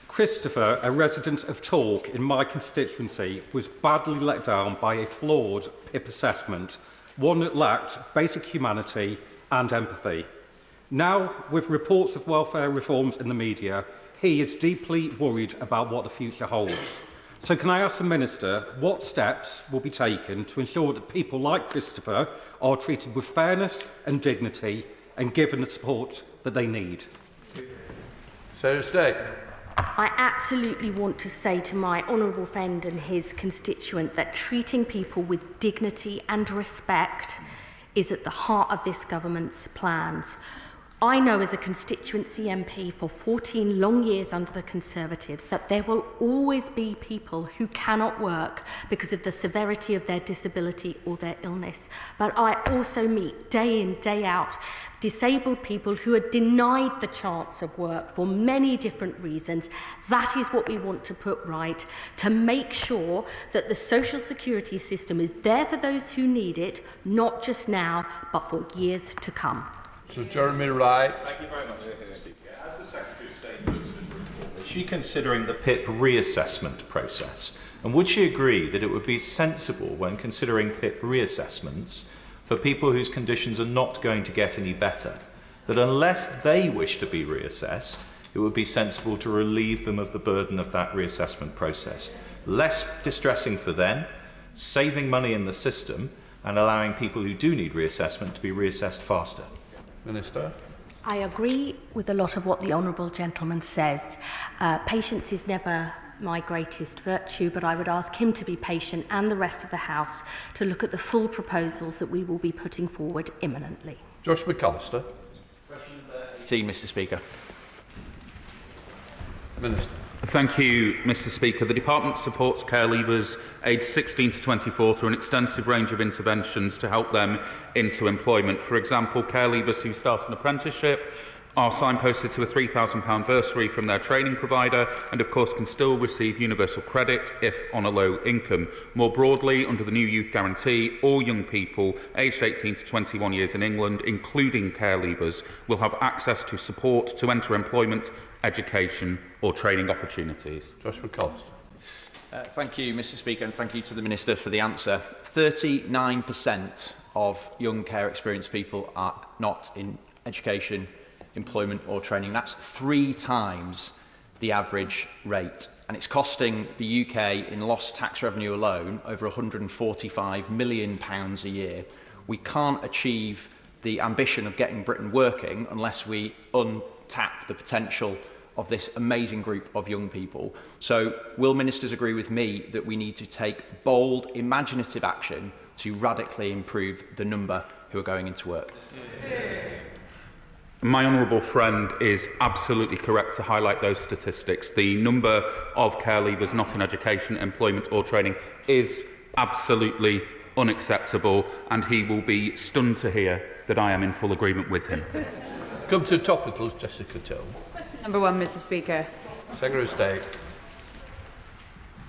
Christopher, a resident of Talk in my constituency, was badly let down by a flawed PIP assessment, one that lacked basic humanity and empathy. Now, with reports of welfare reforms in the media, he is deeply worried about what the future holds. So can I ask the Minister what steps will be taken to ensure that people like Christopher are treated with fairness and dignity and given the support that they need? Sarah Stake. I absolutely want to say to my honourable friend and his constituent that treating people with dignity and respect is at the heart of this government's plans. I know as a constituency MP for 14 long years under the Conservatives that there will always be people who cannot work because of the severity of their disability or their illness. But I also meet day in, day out, disabled people who are denied the chance of work for many different reasons. That is what we want to put right, to make sure that the social security system is there for those who need it, not just now, but for years to come. Sir Jeremy Wright. Thank you very much, Mr. Speaker. As the Secretary of State looks at the report, is she considering the PIP reassessment process? And would she agree that it would be sensible when considering PIP reassessments for people whose conditions are not going to get any better, that unless they wish to be reassessed, it would be sensible to relieve them of the burden of that reassessment process? Less distressing for them, saving money in the system, and allowing people who do need reassessment to be reassessed faster. Minister. I agree with a lot of what the honourable gentleman says. Patience is never my greatest virtue, but I would ask him to be patient and the rest of the House to look at the full proposals that we will be putting forward imminently. Josh McAllister. Mr. Speaker. Minister. Thank you, Mr. Speaker. The Department supports care leavers aged 16 to 24 through an extensive range of interventions to help them into employment. For example, care leavers who start an apprenticeship are signposted to a £3,000 bursary from their training provider and, of course, can still receive universal credit if on a low income. More broadly, under the new Youth Guarantee, all young people aged 18 to 21 years in England, including care leavers, will have access to support to enter employment, education or training opportunities. Josh McAllister. Thank you, Mr. Speaker, and thank you to the Minister for the answer. 39% of young care experienced people are not in education, employment or training. That's 3 times the average rate, and it's costing the UK in lost tax revenue alone over £145 million a year. We can't achieve the ambition of getting Britain working unless we untap the potential of this amazing group of young people. So will ministers agree with me that we need to take bold, imaginative action to radically improve the number who are going into work? My honourable friend is absolutely correct to highlight those statistics. The number of care leavers not in education, employment or training is absolutely unacceptable, and he will be stunned to hear that I am in full agreement with him. Come to topicals, Jessica Till. Question number 1, Mr. Speaker. Secretary of State.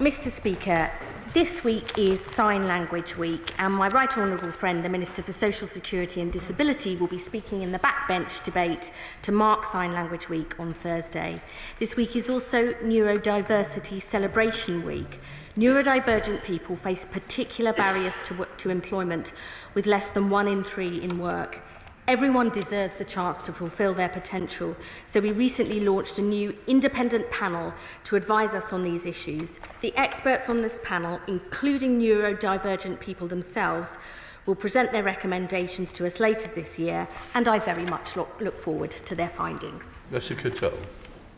Mr. Speaker, this week is Sign Language Week, and my right honourable friend, the Minister for Social Security and Disability, will be speaking in the backbench debate to mark Sign Language Week on Thursday. This week is also Neurodiversity Celebration Week. Neurodivergent people face particular barriers to employment, with less than 1 in 3 in work. Everyone deserves the chance to fulfil their potential, so we recently launched a new independent panel to advise us on these issues. The experts on this panel, including neurodivergent people themselves, will present their recommendations to us later this year, and I very much look forward to their findings. Jessica Till.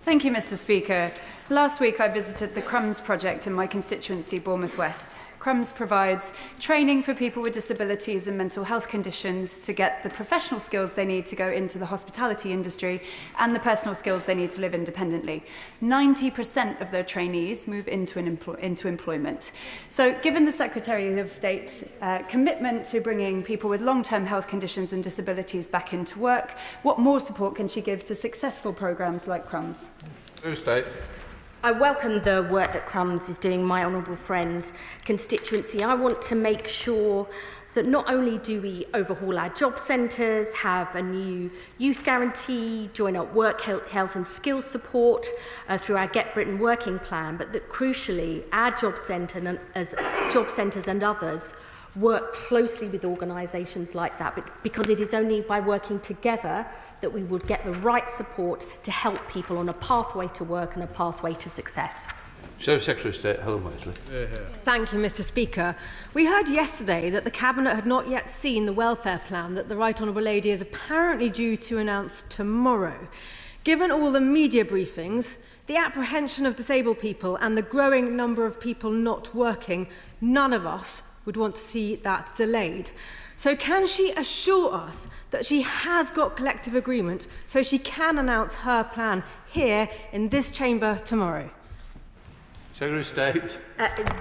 Thank you, Mr. Speaker. Last week I visited the Crumbs project in my constituency, Bournemouth West. Crumbs provides training for people with disabilities and mental health conditions to get the professional skills they need to go into the hospitality industry and the personal skills they need to live independently. 90% of their trainees move into employment. So given the Secretary of State's commitment to bringing people with long-term health conditions and disabilities back into work, what more support can she give to successful programmes like Crumbs? I welcome the work that Crumbs is doing, my honourable friend's constituency. I want to make sure that not only do we overhaul our job centres, have a new youth guarantee, join up work, health and skills support through our Get Britain working plan, but that crucially our job centres and others work closely with organisations like that, because it is only by working together that we will get the right support to help people on a pathway to work and a pathway to success. Secretary of State Helen Waisley. Thank you, Mr. Speaker. We heard yesterday that the Cabinet had not yet seen the welfare plan that the Right Honourable Lady is apparently due to announce tomorrow. Given all the media briefings, the apprehension of disabled people and the growing number of people not working, none of us would want to see that delayed. So can she assure us that she has got collective agreement so she can announce her plan here in this chamber tomorrow? Secretary of State.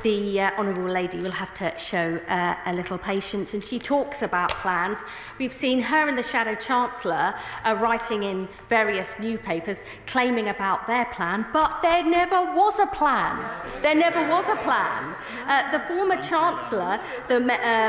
The Honourable Lady will have to show a little patience, and she talks about plans. We've seen her and the Shadow Chancellor writing in various newspapers claiming about their plan, but there never was a plan. There never was a plan. The former Chancellor, the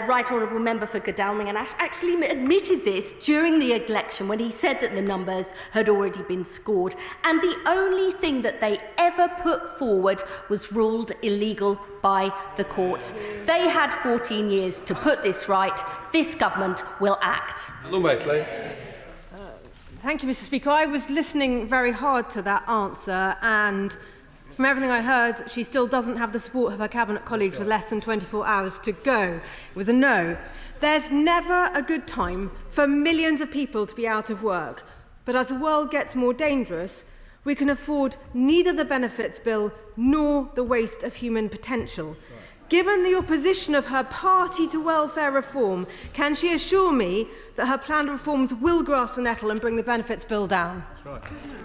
Right Honourable Member for Godalming and Ash, actually admitted this during the election when he said that the numbers had already been scored, and the only thing that they ever put forward was ruled illegal by the courts. They had 14 years to put this right. This government will act. Thank you, Mr. Speaker. I was listening very hard to that answer, and from everything I heard, she still doesn't have the support of her Cabinet colleagues with less than 24 hours to go. It was a no. There's never a good time for millions of people to be out of work, but as the world gets more dangerous, we can afford neither the benefits bill nor the waste of human potential. Given the opposition of her party to welfare reform, can she assure me that her planned reforms will grasp the nettle and bring the benefits bill down?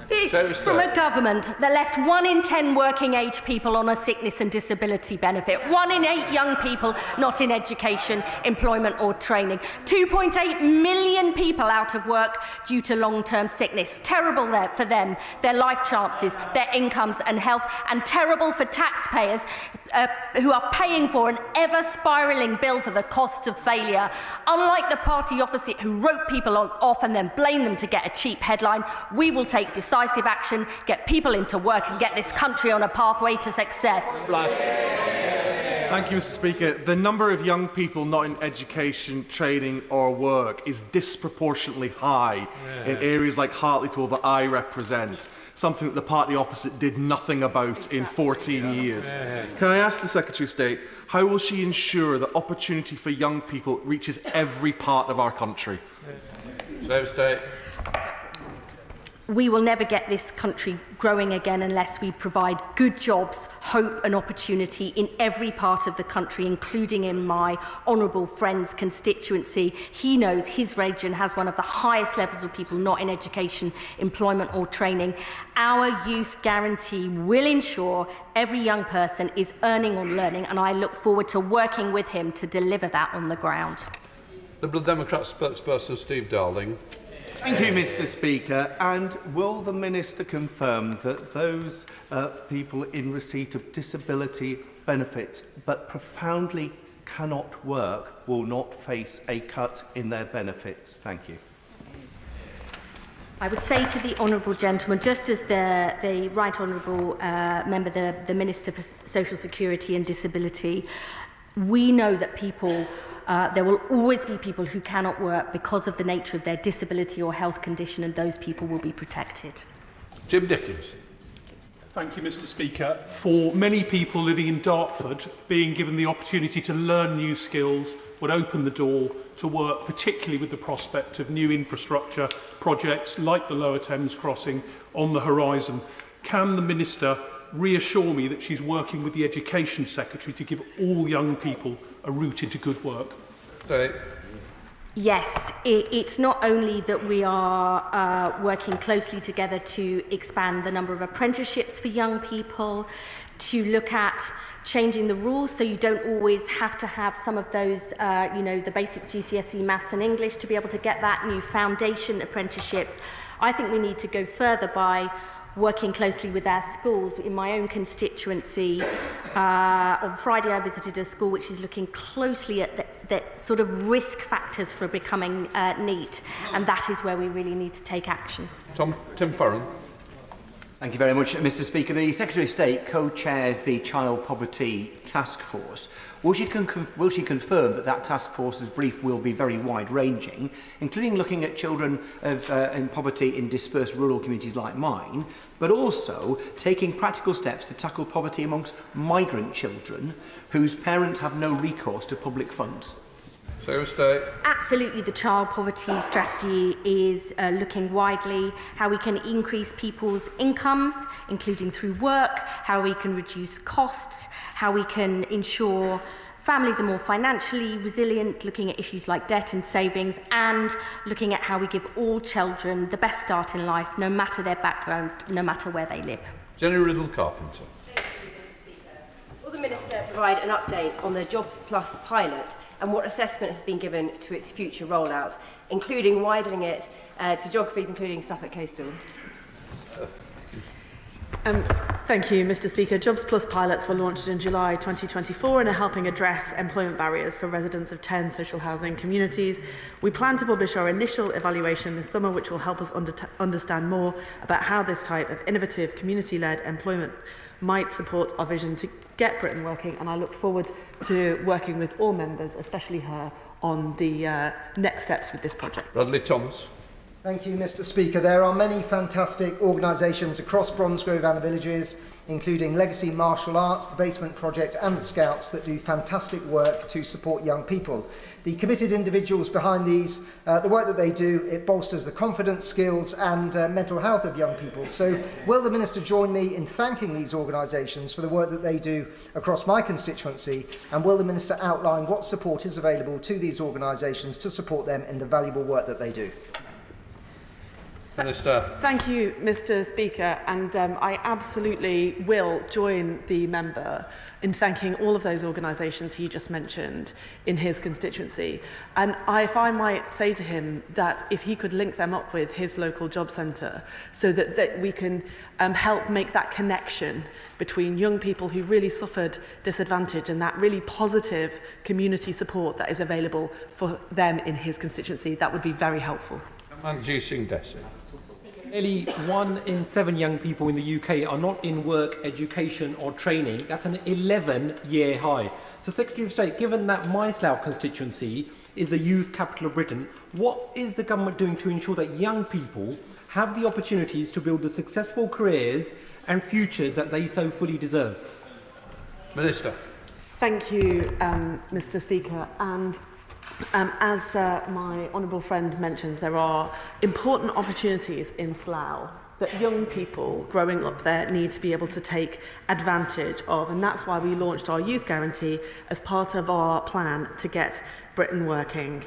This from a government that left 1 in 10 working age people on a sickness and disability benefit, 1 in 8 young people not in education, employment or training, 2.8 million people out of work due to long-term sickness. Terrible for them, their life chances, their incomes and health, and terrible for taxpayers who are paying for an ever-spiralling bill for the costs of failure. Unlike the party opposite who wrote people off and then blamed them to get a cheap headline, we will take decisive action, get people into work and get this country on a pathway to success. Thank you, Mr. Speaker. The number of young people not in education, training or work is disproportionately high in areas like Hartlepool that I represent, something that the party opposite did nothing about in 14 years. Can I ask the Secretary of State, how will she ensure that opportunity for young people reaches every part of our country? Secretary of State. We will never get this country growing again unless we provide good jobs, hope and opportunity in every part of the country, including in my honourable friend's constituency. He knows his region has one of the highest levels of people not in education, employment or training. Our youth guarantee will ensure every young person is earning or learning, and I look forward to working with him to deliver that on the ground. Liberal Democrat spokesperson Steve Darling. Thank you, Mr. Speaker. And will the Minister confirm that those people in receipt of disability benefits but profoundly cannot work will not face a cut in their benefits? Thank you. I would say to the honourable gentleman, just as the Right Honourable Member, the Minister for Social Security and Disability, we know that people there will always be people who cannot work because of the nature of their disability or health condition, and those people will be protected. Jim Dickens. Thank you, Mr. Speaker. For many people living in Dartford, being given the opportunity to learn new skills would open the door to work, particularly with the prospect of new infrastructure projects like the Lower Thames Crossing on the horizon. Can the Minister reassure me that she's working with the Education Secretary to give all young people a route into good work? Yes, it's not only that we are working closely together to expand the number of apprenticeships for young people, to look at changing the rules so you don't always have to have some of those, the basic GCSE maths and English to be able to get that new foundation apprenticeships. I think we need to go further by working closely with our schools. In my own constituency, on Friday I visited a school which is looking closely at the sort of risk factors for becoming NEET, and that is where we really need to take action. Tim Farron. Thank you very much, Mr. Speaker. The Secretary of State co-chairs the Child Poverty Task Force. Will she confirm that that task force's brief will be very wide-ranging, including looking at children in poverty in dispersed rural communities like mine, but also taking practical steps to tackle poverty amongst migrant children whose parents have no recourse to public funds? Absolutely, the child poverty strategy is looking widely, how we can increase people's incomes, including through work, how we can reduce costs, how we can ensure families are more financially resilient, looking at issues like debt and savings, and looking at how we give all children the best start in life, no matter their background, no matter where they live. Jenny Riddle-Carpenter. Will the Minister provide an update on the Jobs Plus pilot and what assessment has been given to its future rollout, including widening it to geographies including Suffolk Coastal? Thank you, Mr. Speaker. Jobs Plus pilots were launched in July 2024 and are helping address employment barriers for residents of 10 social housing communities. We plan to publish our initial evaluation this summer, which will help us understand more about how this type of innovative community-led employment might support our vision to get Britain working, and I look forward to working with all members, especially her, on the next steps with this project. Bradley Thomas. Thank you, Mr. Speaker. There are many fantastic organisations across Bromsgrove and the villages, including Legacy Martial Arts, the Basement Project and the Scouts, that do fantastic work to support young people. The committed individuals behind these, the work that they do, it bolsters the confidence, skills and mental health of young people. So will the Minister join me in thanking these organisations for the work that they do across my constituency, and will the Minister outline what support is available to these organisations to support them in the valuable work that they do? Minister. Thank you, Mr. Speaker, and I absolutely will join the member in thanking all of those organisations he just mentioned in his constituency. And if I might say to him that if he could link them up with his local job centre so that we can help make that connection between young people who really suffered disadvantage and that really positive community support that is available for them in his constituency, that would be very helpful. Manjeet Singh Desi. Nearly 1 in 7 young people in the UK are not in work, education or training. That's an 11-year high. So, Secretary of State, given that my Slough constituency is the youth capital of Britain, what is the government doing to ensure that young people have the opportunities to build the successful careers and futures that they so fully deserve? Minister. Thank you, Mr. Speaker. And as my honourable friend mentions, there are important opportunities in Slough that young people growing up there need to be able to take advantage of, and that's why we launched our youth guarantee as part of our plan to get Britain working.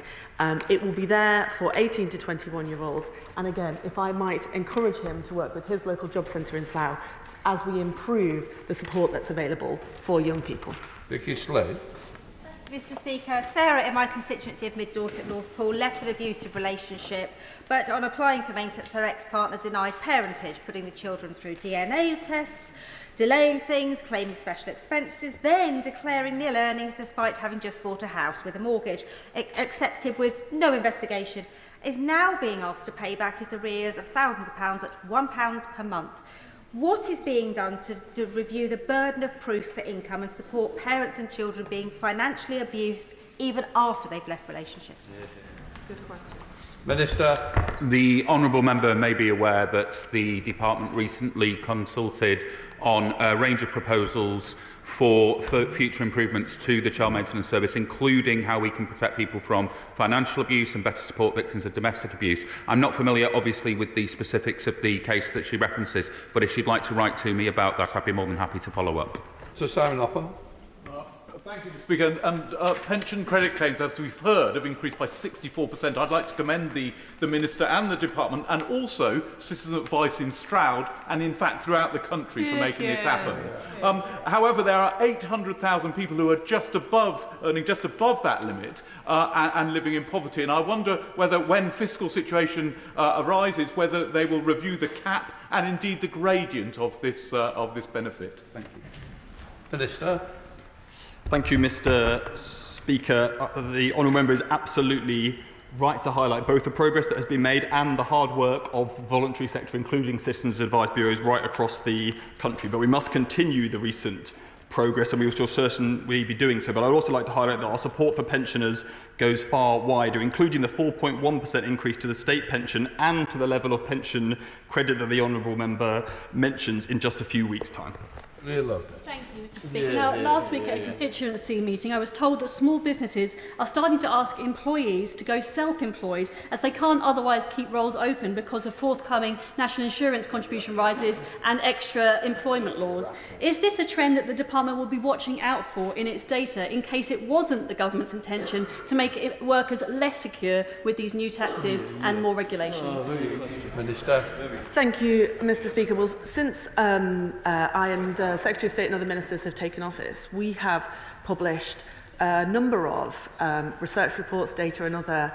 It will be there for 18 to 21-year-olds, and again, if I might encourage him to work with his local job centre in Slough as we improve the support that's available for young people. Vicky Slade. Mr. Speaker, Sarah in my constituency of Mid Dorset North Pool left an abusive relationship, but on applying for maintenance her ex-partner denied parentage, putting the children through DNA tests, delaying things, claiming special expenses, then declaring nil earnings despite having just bought a house with a mortgage, accepted with no investigation, is now being asked to pay back his arrears of thousands of pounds at £1 per month. What is being done to review the burden of proof for income and support parents and children being financially abused even after they've left relationships? Good question. Minister. The honourable member may be aware that the department recently consulted on a range of proposals for future improvements to the child maintenance service, including how we can protect people from financial abuse and better support victims of domestic abuse. I'm not familiar, obviously, with the specifics of the case that she references, but if she'd like to write to me about that, I'd be more than happy to follow up. Sir Simon Hopper. Thank you, Mr. Speaker. And pension credit claims, as we've heard, have increased by 64%. I'd like to commend the Minister and the Department, and also Citizen Advice in Stroud, and in fact throughout the country, for making this happen. However, there are 800,000 people who are earning just above that limit and living in poverty. And I wonder whether, when fiscal situation arises, whether they will review the cap and indeed the gradient of this benefit. Thank you. Minister. Thank you, Mr. Speaker. The honourable member is absolutely right to highlight both the progress that has been made and the hard work of the voluntary sector, including citizens' advice bureaus right across the country. But we must continue the recent progress, and we will still certainly be doing so. But I would also like to highlight that our support for pensioners goes far wider, including the 4.1% increase to the state pension and to the level of pension credit that the honourable member mentions in just a few weeks' time. Thank you, Mr. Speaker. Last week at a constituency meeting, I was told that small businesses are starting to ask employees to go self-employed, as they can't otherwise keep roles open because of forthcoming national insurance contribution rises and extra employment laws. Is this a trend that the department will be watching out for in its data, in case it wasn't the government's intention to make workers less secure with these new taxes and more regulations? Minister. Thank you, Mr. Speaker. Well, since I and Secretary of State and other ministers have taken office, we have published a number of research reports, data and other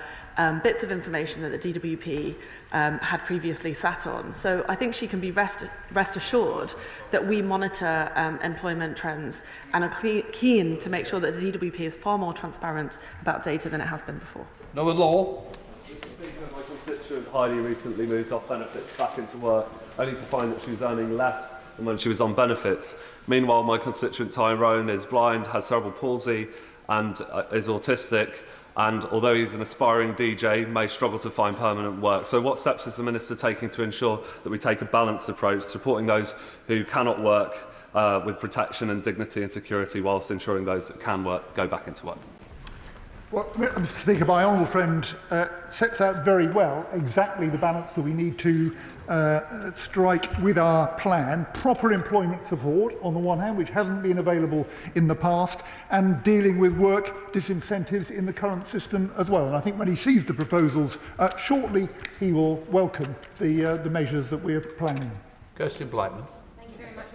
bits of information that the DWP had previously sat on. So I think she can be rest assured that we monitor employment trends and are keen to make sure that the DWP is far more transparent about data than it has been before. No law. Mr. Speaker, my constituent Heidi recently moved off benefits back into work, only to find that she was earning less than when she was on benefits. Meanwhile, my constituent Tyrone is blind, has cerebral palsy and is autistic, and although he's an aspiring DJ, may struggle to find permanent work. So what steps is the Minister taking to ensure that we take a balanced approach, supporting those who cannot work with protection and dignity and security, whilst ensuring those that can work go back into work? Well, Mr. Speaker, my honourable friend sets out very well exactly the balance that we need to strike with our plan. Proper employment support on the one hand, which hasn't been available in the past, and dealing with work disincentives in the current system as well. And I think when he sees the proposals shortly, he will welcome the measures that we're planning. Kirsty Blackman.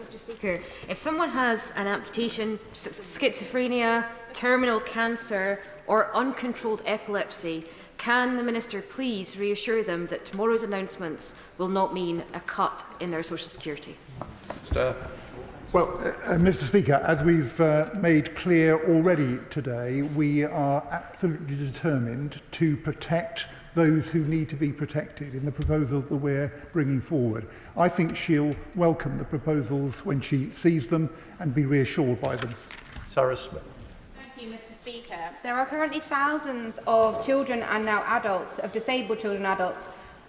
Mr. Speaker, if someone has an amputation, schizophrenia, terminal cancer or uncontrolled epilepsy, can the Minister please reassure them that tomorrow's announcements will not mean a cut in their social security? Well, Mr. Speaker, as we've made clear already today, we are absolutely determined to protect those who need to be protected in the proposals that we're bringing forward. I think she'll welcome the proposals when she sees them and be reassured by them. Sarah Smith. Thank you, Mr. Speaker. There are currently thousands of children and now adults, of disabled children and adults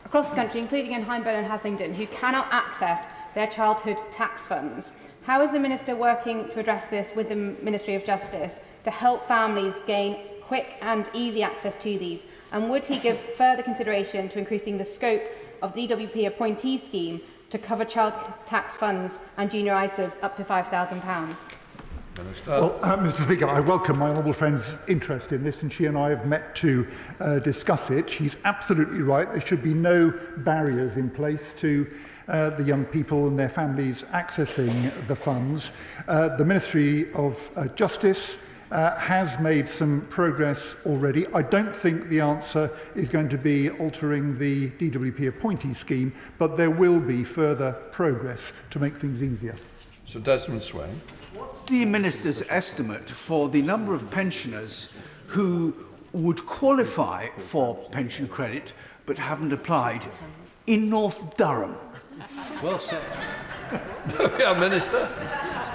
across the country, including in Hindburn and Haslingden, who cannot access their childhood tax funds. How is the Minister working to address this with the Ministry of Justice to help families gain quick and easy access to these? And would he give further consideration to increasing the scope of the DWP appointee scheme to cover child tax funds and junior ISAs up to £5,000? Well, Mr. Speaker, I welcome my honourable friend's interest in this, and she and I have met to discuss it. She's absolutely right. There should be no barriers in place to the young people and their families accessing the funds. The Ministry of Justice has made some progress already. I don't think the answer is going to be altering the DWP appointee scheme, but there will be further progress to make things easier. So Desmond Swain. What's the Minister's estimate for the number of pensioners who would qualify for pension credit but haven't applied in North Durham? Well said. Yeah, Minister.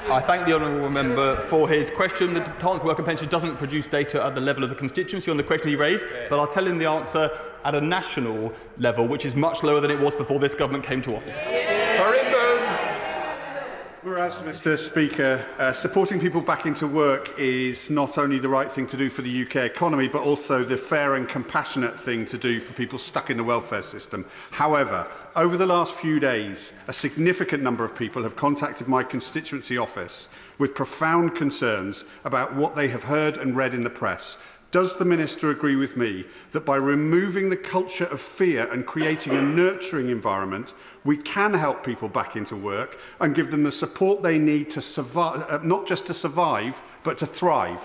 I thank the honourable member for his question. The Department for Work and Pensions doesn't produce data at the level of the constituency on the question he raised, but I'll tell him the answer at a national level, which is much lower than it was before this government came to office. Whereas, Mr. Speaker, supporting people back into work is not only the right thing to do for the UK economy, but also the fair and compassionate thing to do for people stuck in the welfare system. However, over the last few days, a significant number of people have contacted my constituency office with profound concerns about what they have heard and read in the press. Does the Minister agree with me that by removing the culture of fear and creating a nurturing environment, we can help people back into work and give them the support they need to survive, not just to survive, but to thrive?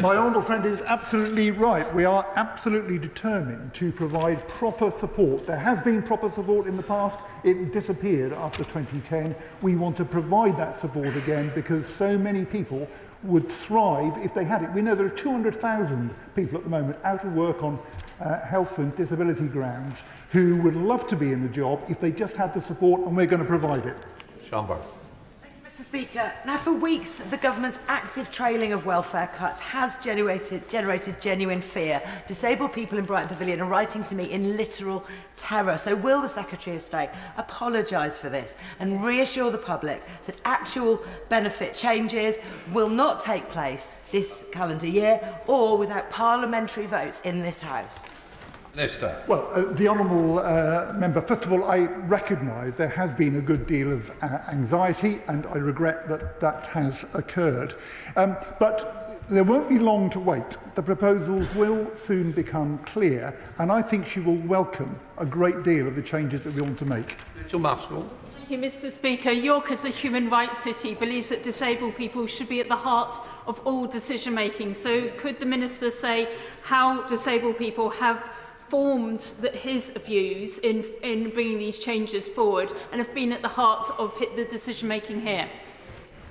My honourable friend is absolutely right. We are absolutely determined to provide proper support. There has been proper support in the past. It disappeared after 2010. We want to provide that support again because so many people would thrive if they had it. We know there are 200,000 people at the moment out of work on health and disability grounds who would love to be in the job if they just had the support, and we're going to provide it. Shambo. Mr. Speaker, now for weeks the government's active trailing of welfare cuts has generated genuine fear. Disabled people in Brighton Pavilion are writing to me in literal terror. So will the Secretary of State apologise for this and reassure the public that actual benefit changes will not take place this calendar year or without parliamentary votes in this House? Minister. Well, the honourable member, first of all, I recognise there has been a good deal of anxiety, and I regret that that has occurred. But there won't be long to wait. The proposals will soon become clear, and I think she will welcome a great deal of the changes that we want to make. Rachel Maskell. Thank you, Mr. Speaker. York, as a human rights city, believes that disabled people should be at the heart of all decision making. So could the Minister say how disabled people have formed his views in bringing these changes forward and have been at the heart of the decision-making here?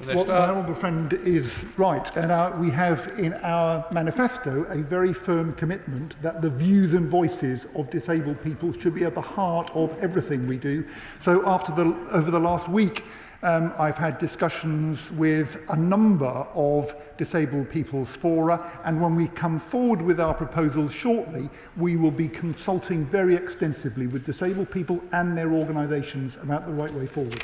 Well, my honourable friend is right, and we have in our manifesto a very firm commitment that the views and voices of disabled people should be at the heart of everything we do. So over the last week, I've had discussions with a number of disabled people's fora, and when we come forward with our proposals shortly, we will be consulting very extensively with disabled people and their organisations about the right way forward.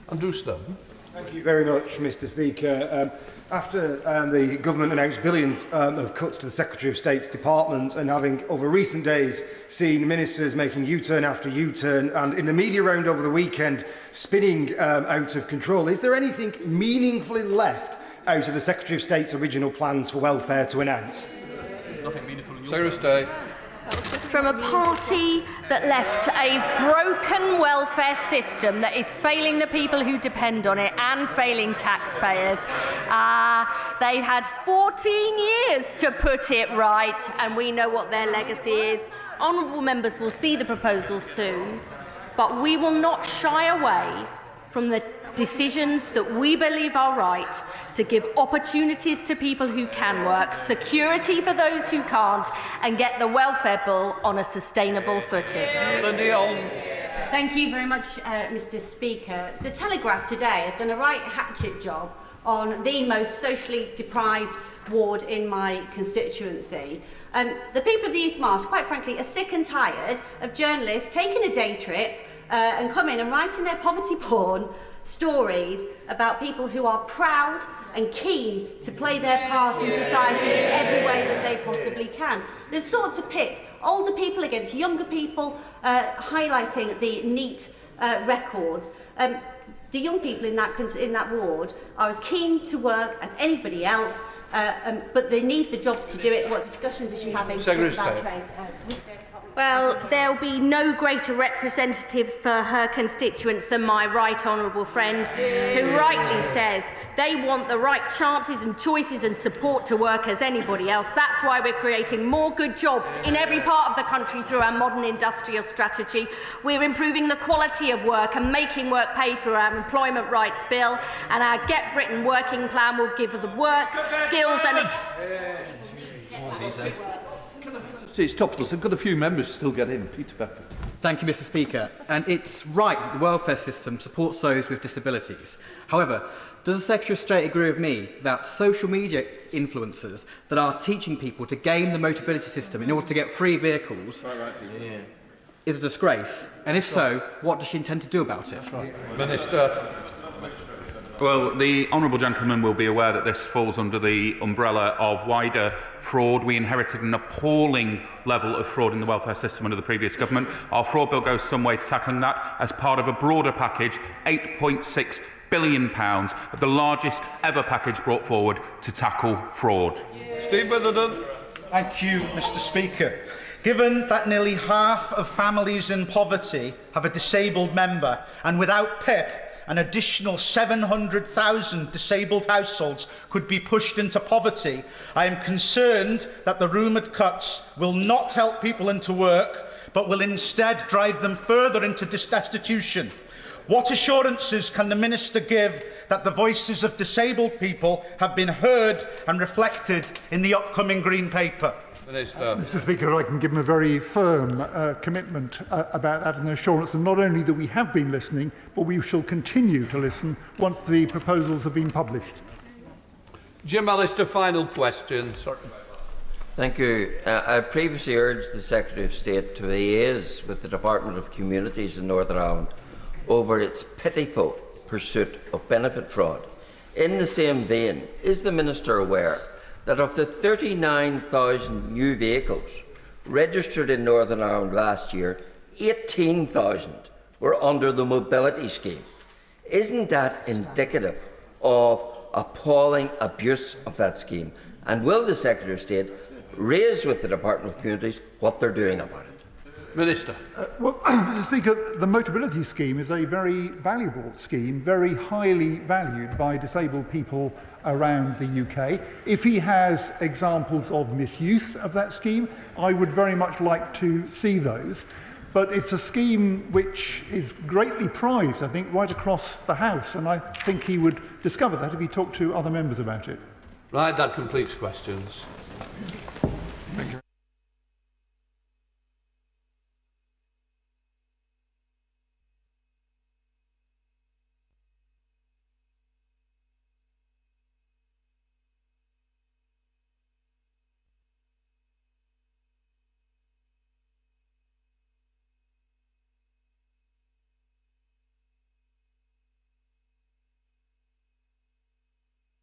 Andrew Stone. Thank you very much, Mr. Speaker. After the government announced billions of cuts to the Secretary of State's department, and having over recent days seen ministers making U-turn after U-turn, and in the media round over the weekend spinning out of control, is there anything meaningfully left out of the Secretary of State's original plans for welfare to announce? Secretary of State. From a party that left a broken welfare system that is failing the people who depend on it and failing taxpayers. They had 14 years to put it right, and we know what their legacy is. Honourable members will see the proposals soon, but we will not shy away from the decisions that we believe are right to give opportunities to people who can work, security for those who can't, and get the welfare bill on a sustainable footing. Thank you very much, Mr. Speaker. The Telegraph today has done a right hatchet job on the most socially deprived ward in my constituency. The people of the East Marsh, quite frankly, are sick and tired of journalists taking a day trip and coming and writing their poverty porn stories about people who are proud and keen to play their part in society in every way that they possibly can. They've sought to pit older people against younger people, highlighting the neat records. The young people in that ward are as keen to work as anybody else, but they need the jobs to do it. What discussions is she having about trade? Well, there'll be no greater representative for her constituents than my right honourable friend, who rightly says they want the right chances and choices and support to work as anybody else. That's why we're creating more good jobs in every part of the country through our modern industrial strategy. We're improving the quality of work and making work pay through our employment rights bill, and our Get Britain working plan will give the work, skills and... See, it's topical. I've got a few members still get in. Peter Bedford. Thank you, Mr. Speaker. And it's right that the welfare system supports those with disabilities. However, does the Secretary of State agree with me that social media influencers that are teaching people to game the Motability system in order to get free vehicles is a disgrace? And if so, what does she intend to do about it? Minister. Well, the honourable gentleman will be aware that this falls under the umbrella of wider fraud. We inherited an appalling level of fraud in the welfare system under the previous government. Our fraud bill goes some way to tackling that as part of a broader package, £8.6 billion, the largest ever package brought forward to tackle fraud. Steve Witherden. Thank you, Mr. Speaker. Given that nearly half of families in poverty have a disabled member, and without PIP, an additional 700,000 disabled households could be pushed into poverty, I am concerned that the rumoured cuts will not help people into work, but will instead drive them further into destitution. What assurances can the Minister give that the voices of disabled people have been heard and reflected in the upcoming Green Paper? Minister. Mr. Speaker, I can give him a very firm commitment about that and assurance that not only that we have been listening, but we shall continue to listen once the proposals have been published. Jim Allister, final question. Sorry. Thank you. I previously urged the Secretary of State to liaise with the Department of Communities in Northern Ireland over its pitiful pursuit of benefit fraud. In the same vein, is the Minister aware that of the 39,000 new vehicles registered in Northern Ireland last year, 18,000 were under the mobility scheme? Isn't that indicative of appalling abuse of that scheme? And will the Secretary of State raise with the Department of Communities what they're doing about it? Minister. Well, Mr. Speaker, the Motability scheme is a very valuable scheme, very highly valued by disabled people around the UK. If he has examples of misuse of that scheme, I would very much like to see those. But it's a scheme which is greatly prized, I think, right across the House, and I think he would discover that if he talked to other members about it. Right, that completes questions.